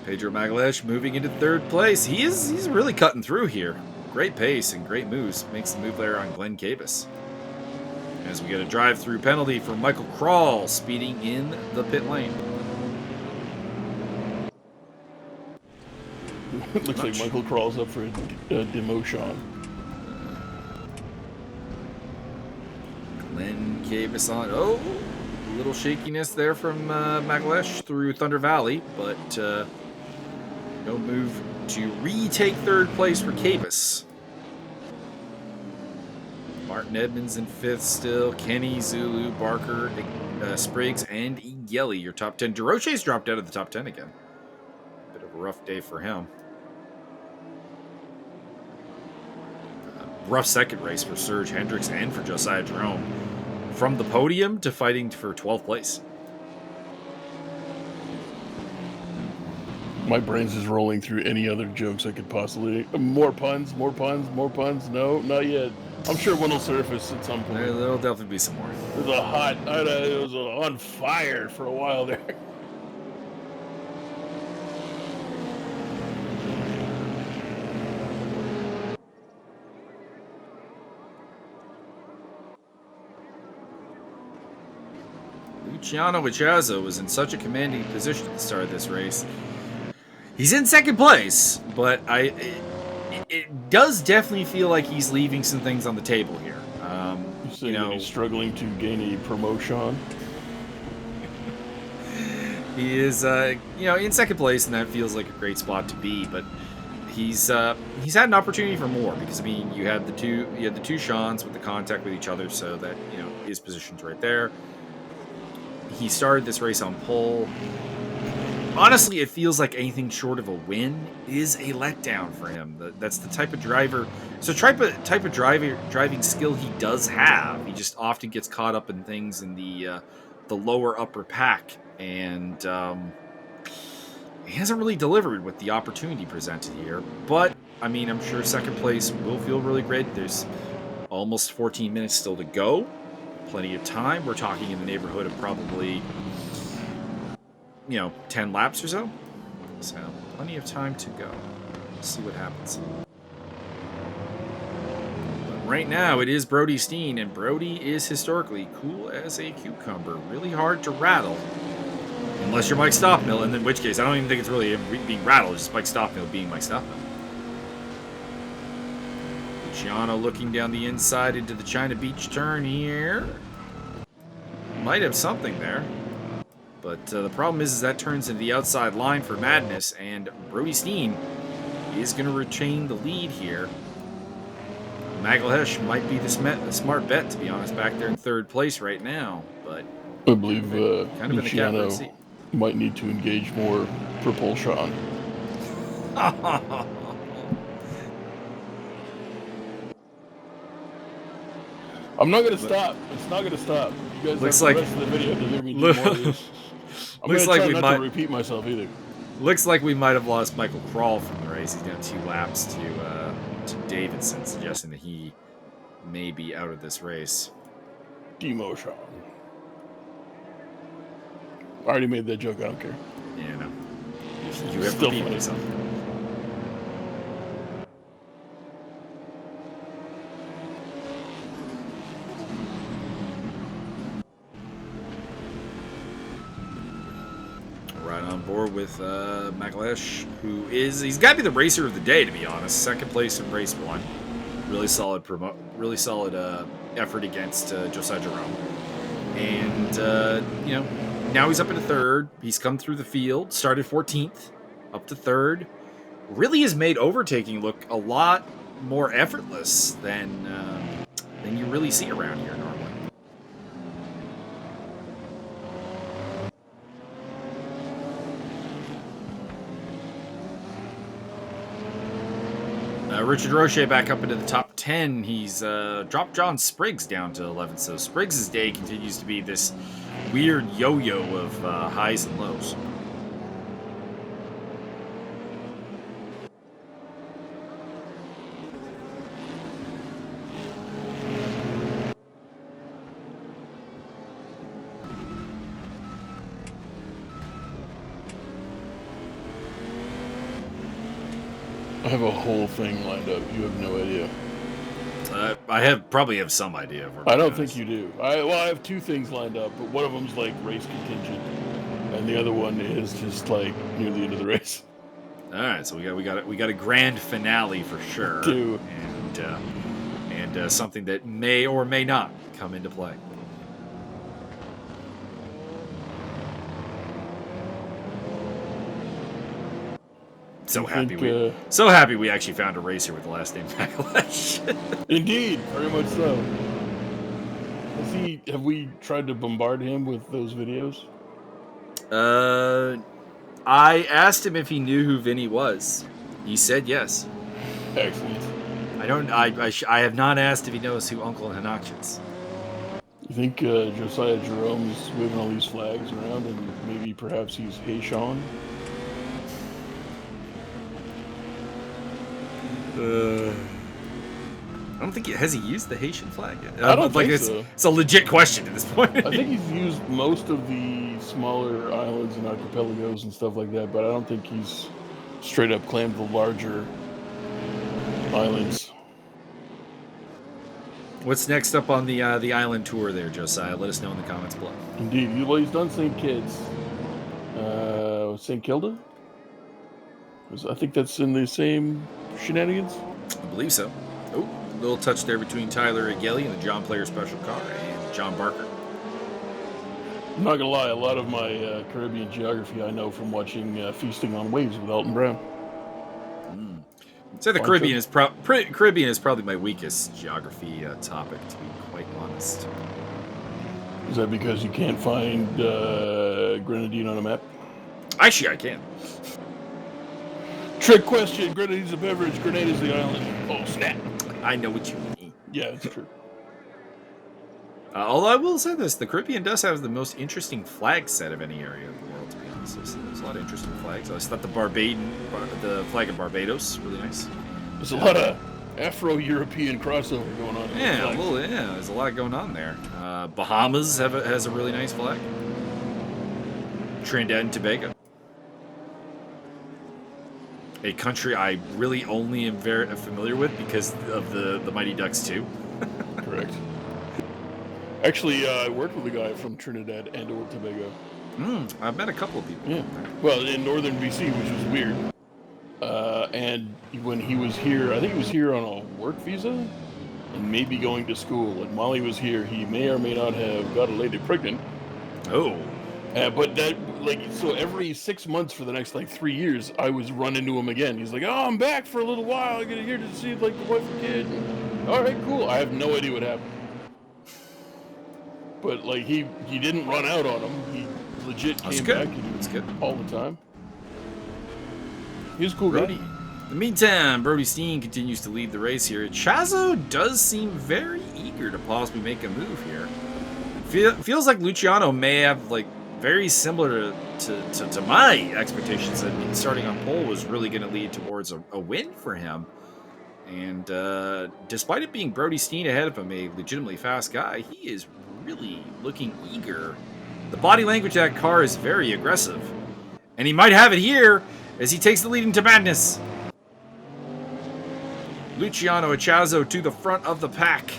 Pedro Magalhaes moving into 3rd place. He's really cutting through here. Great pace and great moves. Makes the move there on Glenn Cabus. As we get a drive-through penalty for Michael Krall speeding in the pit lane. Looks like Michael Krall's up for a demotion. Glenn Cabus on. Oh, a little shakiness there from Magalhaes through Thunder Valley, but no move to retake 3rd place for Cabus. Martin Edmonds in 5th still. Kenny, Zulu, Barker, Spriggs, and Igeli, your top 10. DeRoche's dropped out of the top 10 again. Bit of a rough day for him. Rough second race for Serge Hendricks and for Josiah Jerome. From the podium to fighting for 12th place. My brain's just rolling through any other jokes I could possibly... More puns, more puns, more puns. No, not yet. I'm sure one will surface at some point. There'll definitely be some more. It was a hot... It was on fire for a while there. Luciano Echazo was in such a commanding position at the start of this race. He's in 2nd place, but it does definitely feel like he's leaving some things on the table here. You know, he's struggling to gain a promotion. He is, in 2nd place, and that feels like a great spot to be. But he's had an opportunity for more because I mean, you had the two Seans with the contact with each other, so that his position's right there. He started this race on pole. Honestly, it feels like anything short of a win is a letdown for him. That's the type of driver. So type of driving skill he does have. He just often gets caught up in things in the lower upper pack, and he hasn't really delivered with the opportunity presented here. But I mean, I'm sure 2nd place will feel really great. There's almost 14 minutes still to go. Plenty of time. We're talking in the neighborhood of probably 10 laps or so. So plenty of time to go. Let's see what happens. But right now it is Brody Steen, and Brody is historically cool as a cucumber. Really hard to rattle. Unless you're Mike Stockmill, and in which case I don't even think it's really him being rattled, it's just Mike Stockmill being Mike Stockmill. Luciano looking down the inside into the China Beach turn here. Might have something there. But the problem is that turns into the outside line for Madness, and Brody Steen is going to retain the lead here. Magalhaes might be the smart bet, to be honest, back there in 3rd place right now. But I believe kind of Luciano might need to engage more propulsion. I'm not going to stop. It's not going to stop. You guys looks have like the rest of the video to hear me do more of this. I'm going to try not to repeat myself either. Looks like we might have lost Michael Krall from the race. He's down 2 laps to Davidson, suggesting that he may be out of this race. Demotion. I already made that joke. I don't care. Yeah, no. You have to repeat yourself. Right on board with Magalhaes, he's got to be the racer of the day, to be honest. 2nd place in race 1. Really solid effort against Josiah Jerome. And, now he's up into 3rd. He's come through the field, started 14th, up to 3rd. Really has made overtaking look a lot more effortless than you really see around here normally. Richard Roche back up into the top 10. He's dropped John Spriggs down to 11. So Spriggs' day continues to be this weird yo-yo of highs and lows. I have a whole thing lined up. You have no idea. I probably have some idea. I don't think you do. I have two things lined up, but one of them's like race contingent, and the other one is just like near the end of the race. All right, so we got a grand finale for sure, and something that may or may not come into play. So happy we actually found a racer with the last name Backlash. Indeed, very much so. Have we tried to bombard him with those videos? I asked him if he knew who Vinny was. He said yes. Excellent. I have not asked if he knows who Uncle Hanach is. You think Josiah Jerome's waving all these flags around, and maybe perhaps he's Hey Sean? I don't think has he used the Haitian flag yet? I don't think so. It's a legit question at this point. I think he's used most of the smaller islands and archipelagos and stuff like that, but I don't think he's straight up claimed the larger islands. What's next up on the island tour there, Josiah? Let us know in the comments below. Indeed. Well, he's done St. Kitts. St. Kilda? I think that's in the same shenanigans? I believe so. Oh, a little touch there between Tyler Agelli and the John Player Special Car and John Barker. I'm not gonna lie, a lot of my Caribbean geography I know from watching Feasting on Waves with Elton Brown. So the Caribbean is probably my weakest geography topic, to be quite honest. Is that because you can't find Grenadine on a map? Actually, I can. Trick question. Grenadine's a beverage. Grenada's the island. Oh, snap. I know what you mean. Yeah, it's true. Although I will say this, the Caribbean does have the most interesting flag set of any area of the world, to be honest. There's a lot of interesting flags. I always thought the flag of Barbados, really nice. There's a lot of Afro-European crossover going on. Yeah, there's a lot going on there. Bahamas has a really nice flag. Trinidad and Tobago. A country I really only am very familiar with because of the Mighty Ducks 2. Correct. Actually, I worked with a guy from Trinidad and or Tobago. I've met a couple of people. Yeah. Well, in northern BC, which was weird. And when he was here, I think he was here on a work visa and maybe going to school. And while he was here, he may or may not have got a lady pregnant. Oh. But that, so every 6 months for the next, 3 years, I was run into him again. He's like, oh, I'm back for a little while. I get here to see, the wife and kid. And, all right, cool. I have no idea what happened. But, he didn't run out on him. He legit came back. That's good. All the time. He's a cool Brody. guy. In the meantime, Brody Steen continues to lead the race here. Chazo does seem very eager to possibly make a move here. Feels like Luciano may have, very similar to my expectations that starting on pole was really going to lead towards a win for him. And despite it being Brody Steen ahead of him, a legitimately fast guy, he is really looking eager. The body language of that car is very aggressive. And he might have it here as he takes the lead into madness. Luciano Echazo to the front of the pack.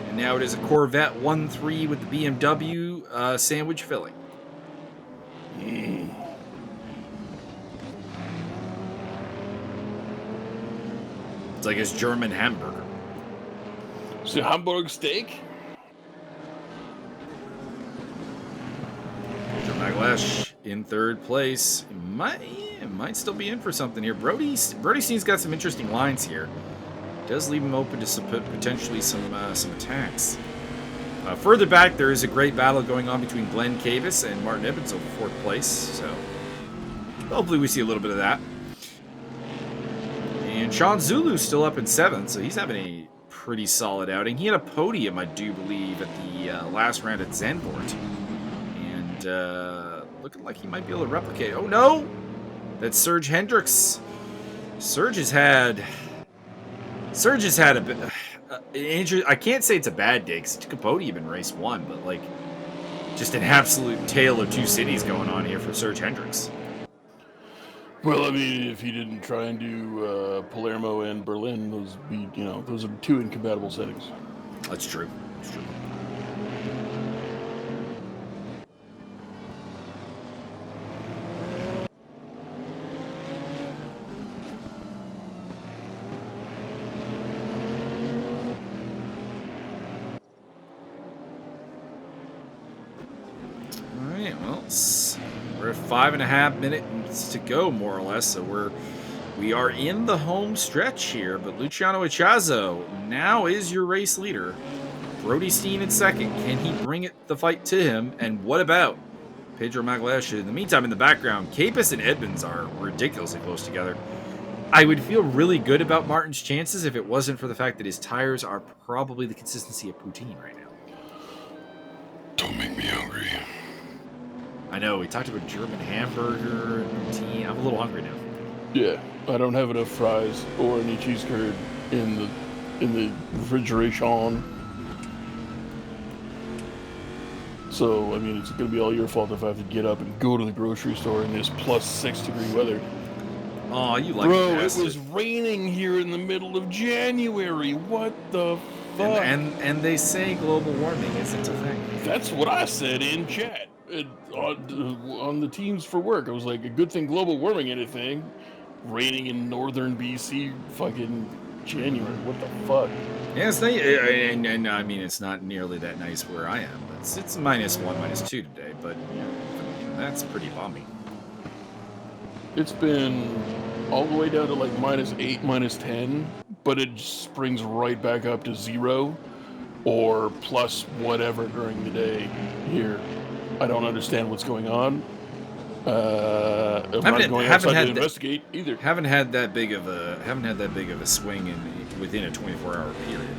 And now it is a Corvette 1.3 with the BMW sandwich filling. It's like his German hamburger. Is it Hamburg steak? John Maglash in third place. Might still be in for something here. Brody Steen's got some interesting lines here. does leave him open to potentially some attacks. Further back, there is a great battle going on between Glenn Cavis and Martin Evans over 4th place, so hopefully we see a little bit of that. And Sean Zulu's still up in 7th, so he's having a pretty solid outing. He had a podium, I do believe, at the last round at Zandvoort. And looking like he might be able to replicate. Oh, no! That's Serge Hendricks. Serge has had a bit... I can't say it's a bad day because he took a podium in race 1, but like just an absolute tale of two cities going on here for Serge Hendricks. Well, I mean, if he didn't try and do Palermo and Berlin, those are 2 incompatible settings. That's true. That's true. We're at 5.5 minutes to go, more or less. So we are in the home stretch here. But Luciano Echazo now is your race leader. Brody Steen in 2nd. Can he bring the fight to him? And what about Pedro Magalhaes? In the meantime, in the background, Capus and Edmonds are ridiculously close together. I would feel really good about Martin's chances if it wasn't for the fact that his tires are probably the consistency of poutine right now. Don't make me hungry. I know, we talked about German hamburger and poutine. I'm a little hungry now. Yeah, I don't have enough fries or any cheese curd in the refrigeration. So, I mean, it's going to be all your fault if I have to get up and go to the grocery store in this plus 6-degree weather. Oh, you like Bro, it was raining here in the middle of January. What the fuck? And they say global warming isn't a thing. That's what I said in chat. On the teams for work. I was like, a good thing global warming ain't a thing. Raining in northern BC fucking January. What the fuck? Yeah, it's not, and I mean, it's not nearly that nice where I am. But it's -1, -2 today, but yeah, that's pretty balmy. It's been all the way down to like -8, -10, but it springs right back up to 0 or plus whatever during the day here. I don't understand what's going on. I'm not going outside to investigate either. Haven't had that big of a swing within a 24-hour period.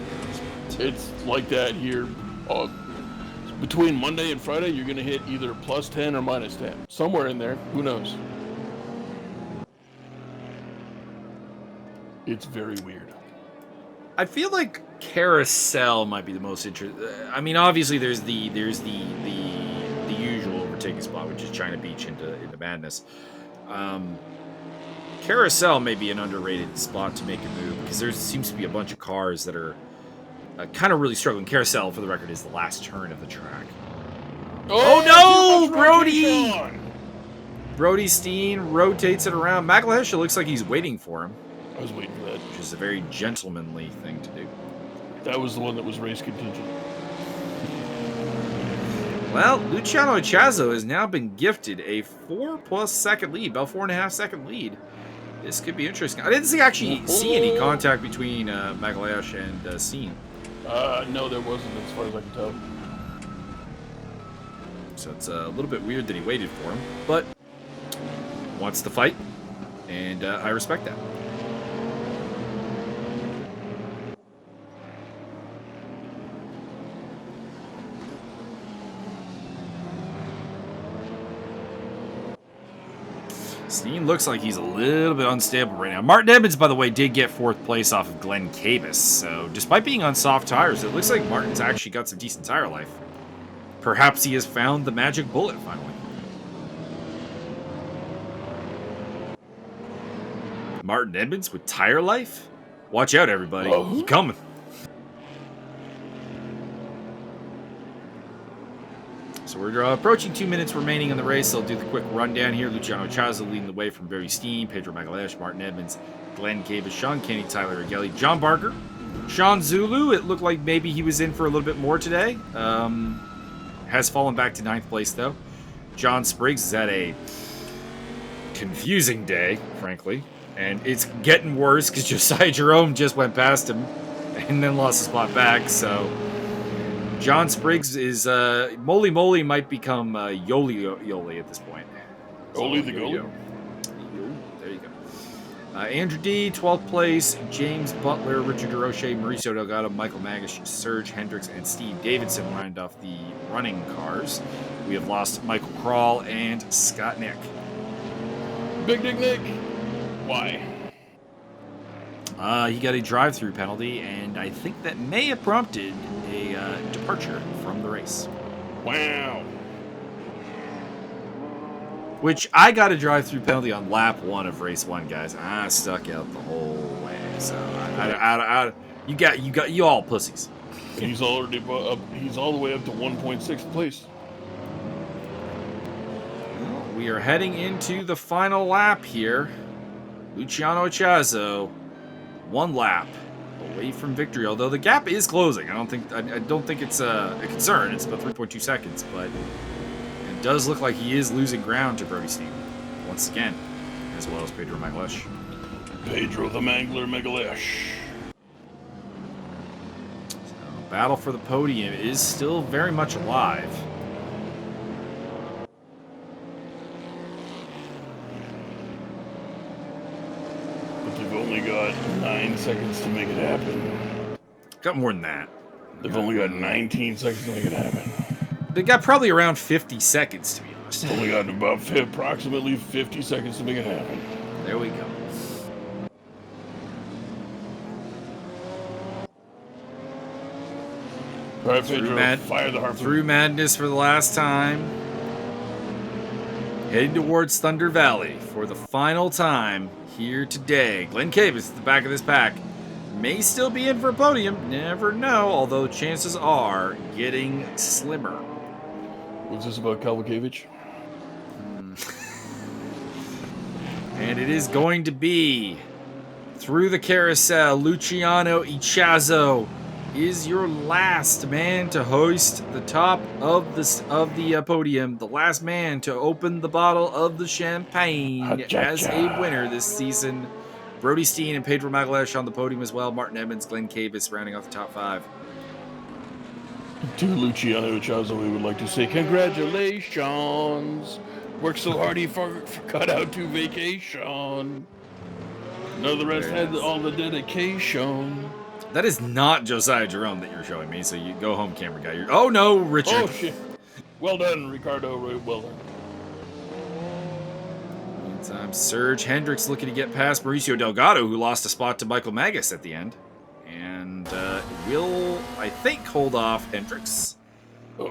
It's like that here. Between Monday and Friday, you're going to hit either +10 or -10. Somewhere in there. Who knows? It's very weird. I feel like Carousel might be the most interesting. I mean, obviously, there's the usual overtaking spot, which is China Beach into Madness. Carousel may be an underrated spot to make a move because there seems to be a bunch of cars that are kind of really struggling. Carousel, for the record, is the last turn of the track. Oh no, Brody! Brody Steen rotates it around. Magalhaes looks like he's waiting for him. I was waiting for that. Which is a very gentlemanly thing to do. That was the one that was race contingent. Well, Luciano Echazo has now been gifted a 4+ second lead, about 4.5 second lead. This could be interesting. I didn't actually see any contact between Magalhaes and Steen. No, there wasn't, as far as I can tell. So it's a little bit weird that he waited for him, but wants the fight, and I respect that. Steen looks like he's a little bit unstable right now. Martin Edmonds, by the way, did get 4th place off of Glenn Cavis. So despite being on soft tires, it looks like Martin's actually got some decent tire life. Perhaps he has found the magic bullet finally. Martin Edmonds with tire life? Watch out, everybody. He's coming. So we're approaching 2 minutes remaining in the race. I'll do the quick rundown here. Luciano Echazo leading the way from Barry Steen, Pedro Magalhaes, Martin Edmonds, Glenn Cavis, Sean Kenny, Tyler Agelli, John Barker, Sean Zulu. It looked like maybe he was in for a little bit more today. Has fallen back to 9th place, though. John Spriggs has had a confusing day, frankly. And it's getting worse because Josiah Jerome just went past him and then lost his spot back. So John Spriggs is Moly Moly might become Yoli at this point. Oli the goalie? There you go. Andrew D, 12th place. James Butler, Richard DeRoche, Mauricio Delgado, Michael Magish, Serge Hendricks, and Steve Davidson round off the running cars. We have lost Michael Crawl and Scott Nick. Big Dick Nick. Why? He got a drive-through penalty, and I think that may have prompted a departure from the race. Wow. Which I got a drive-through penalty on lap 1 of race 1, guys. I stuck out the whole way, so you all pussies. He's already up. He's all the way up to 1.6th place. We are heading into the final lap here. Luciano Chazo, 1 lap away from victory. Although the gap is closing, I don't think it's a concern. It's about 3.2 seconds, but it does look like he is losing ground to Brody Steen once again, as well as Pedro Maglesh. Pedro the Mangler Megalesh. So, battle for the podium is still very much alive. But they've only got 9 seconds to make it happen. Got more than that. They've only got 19 seconds to make it happen. They got probably around 50 seconds, to be honest. Only got about approximately 50 seconds to make it happen. There we go. All right, Pedro, fire the harpoon. Through madness for the last time. Heading towards Thunder Valley for the final time here today. Glenn Cavis at the back of this pack. May still be in for a podium. Never know, although chances are getting slimmer. What's this about Kalvakevich? And it is going to be through the carousel. Luciano Ichazo is your last man to hoist the top of the podium. The last man to open the bottle of the champagne as a winner this season. Brody Steen and Pedro Maglesh on the podium as well. Martin Edmonds, Glenn Cavis rounding off the top 5. To Luciano Chazo, we would like to say congratulations. Worked so hard he got out to vacation. None of the rest had all the dedication. That is not Josiah Jerome that you're showing me, so you go home, camera guy. Oh no, Richard. Oh shit. Well done, Ricardo. Well done. Meantime, Serge Hendricks looking to get past Mauricio Delgado, who lost a spot to Michael Magus at the end. And will, I think, hold off Hendricks. Oh,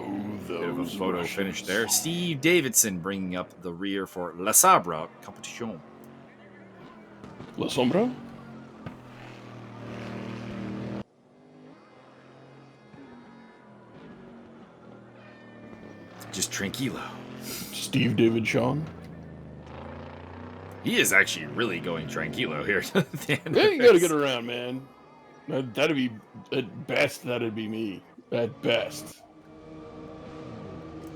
Bit of a photo Russians. finish there. Steve Davidson bringing up the rear for La Sabra Competition. La Sombra? Just tranquilo. Steve David Sean? He is actually really going tranquilo here. Yeah, you gotta get around, man. That'd be, at best, that'd be me. At best.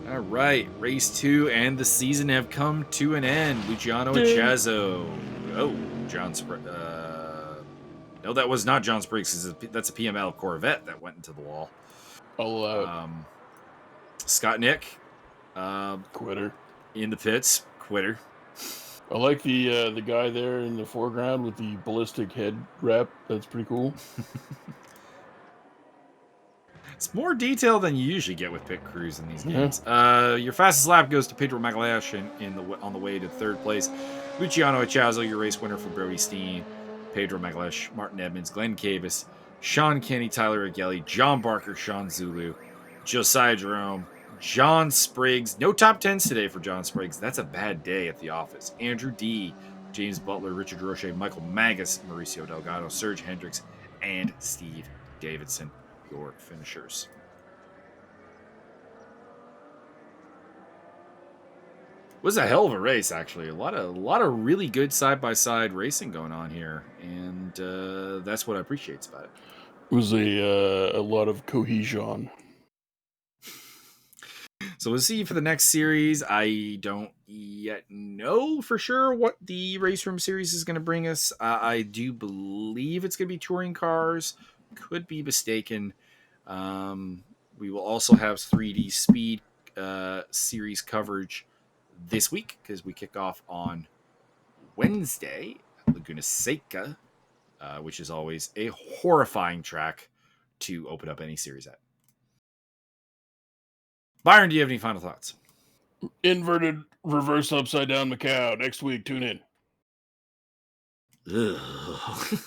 All right, race 2 and the season have come to an end. Luciano Ichazo. Oh, John Spriggs. No, that was not John Spriggs. That's a PML Corvette that went into the wall. Scott Nick. Quitter. In the pits. Quitter. I like the guy there in the foreground with the ballistic head wrap. That's pretty cool. It's more detail than you usually get with pit crews in these games. Your fastest lap goes to Pedro Maglesh on the way to 3rd place. Luciano Ichazo, your race winner for Brody Steen. Pedro Maglesh, Martin Edmonds, Glenn Cavis, Sean Kenny, Tyler Agelli, John Barker, Sean Zulu, Josiah Jerome, John Spriggs. No top 10s today for John Spriggs. That's a bad day at the office. Andrew D, James Butler, Richard Roche, Michael Magus, Mauricio Delgado, Serge Hendricks, and Steve Davidson. Your finishers. It was a hell of a race, actually. A lot of really good side-by-side racing going on here, and that's what I appreciate about it. It was a lot of cohesion. So we'll see for the next series. I don't yet know for sure what the Race Room series is going to bring us. I do believe it's going to be touring cars. Could be mistaken. We will also have 3D Speed series coverage this week because we kick off on Wednesday at Laguna Seca, which is always a horrifying track to open up any series at. Byron, do you have any final thoughts? Inverted reverse upside down Macau. Next week, tune in. Ugh.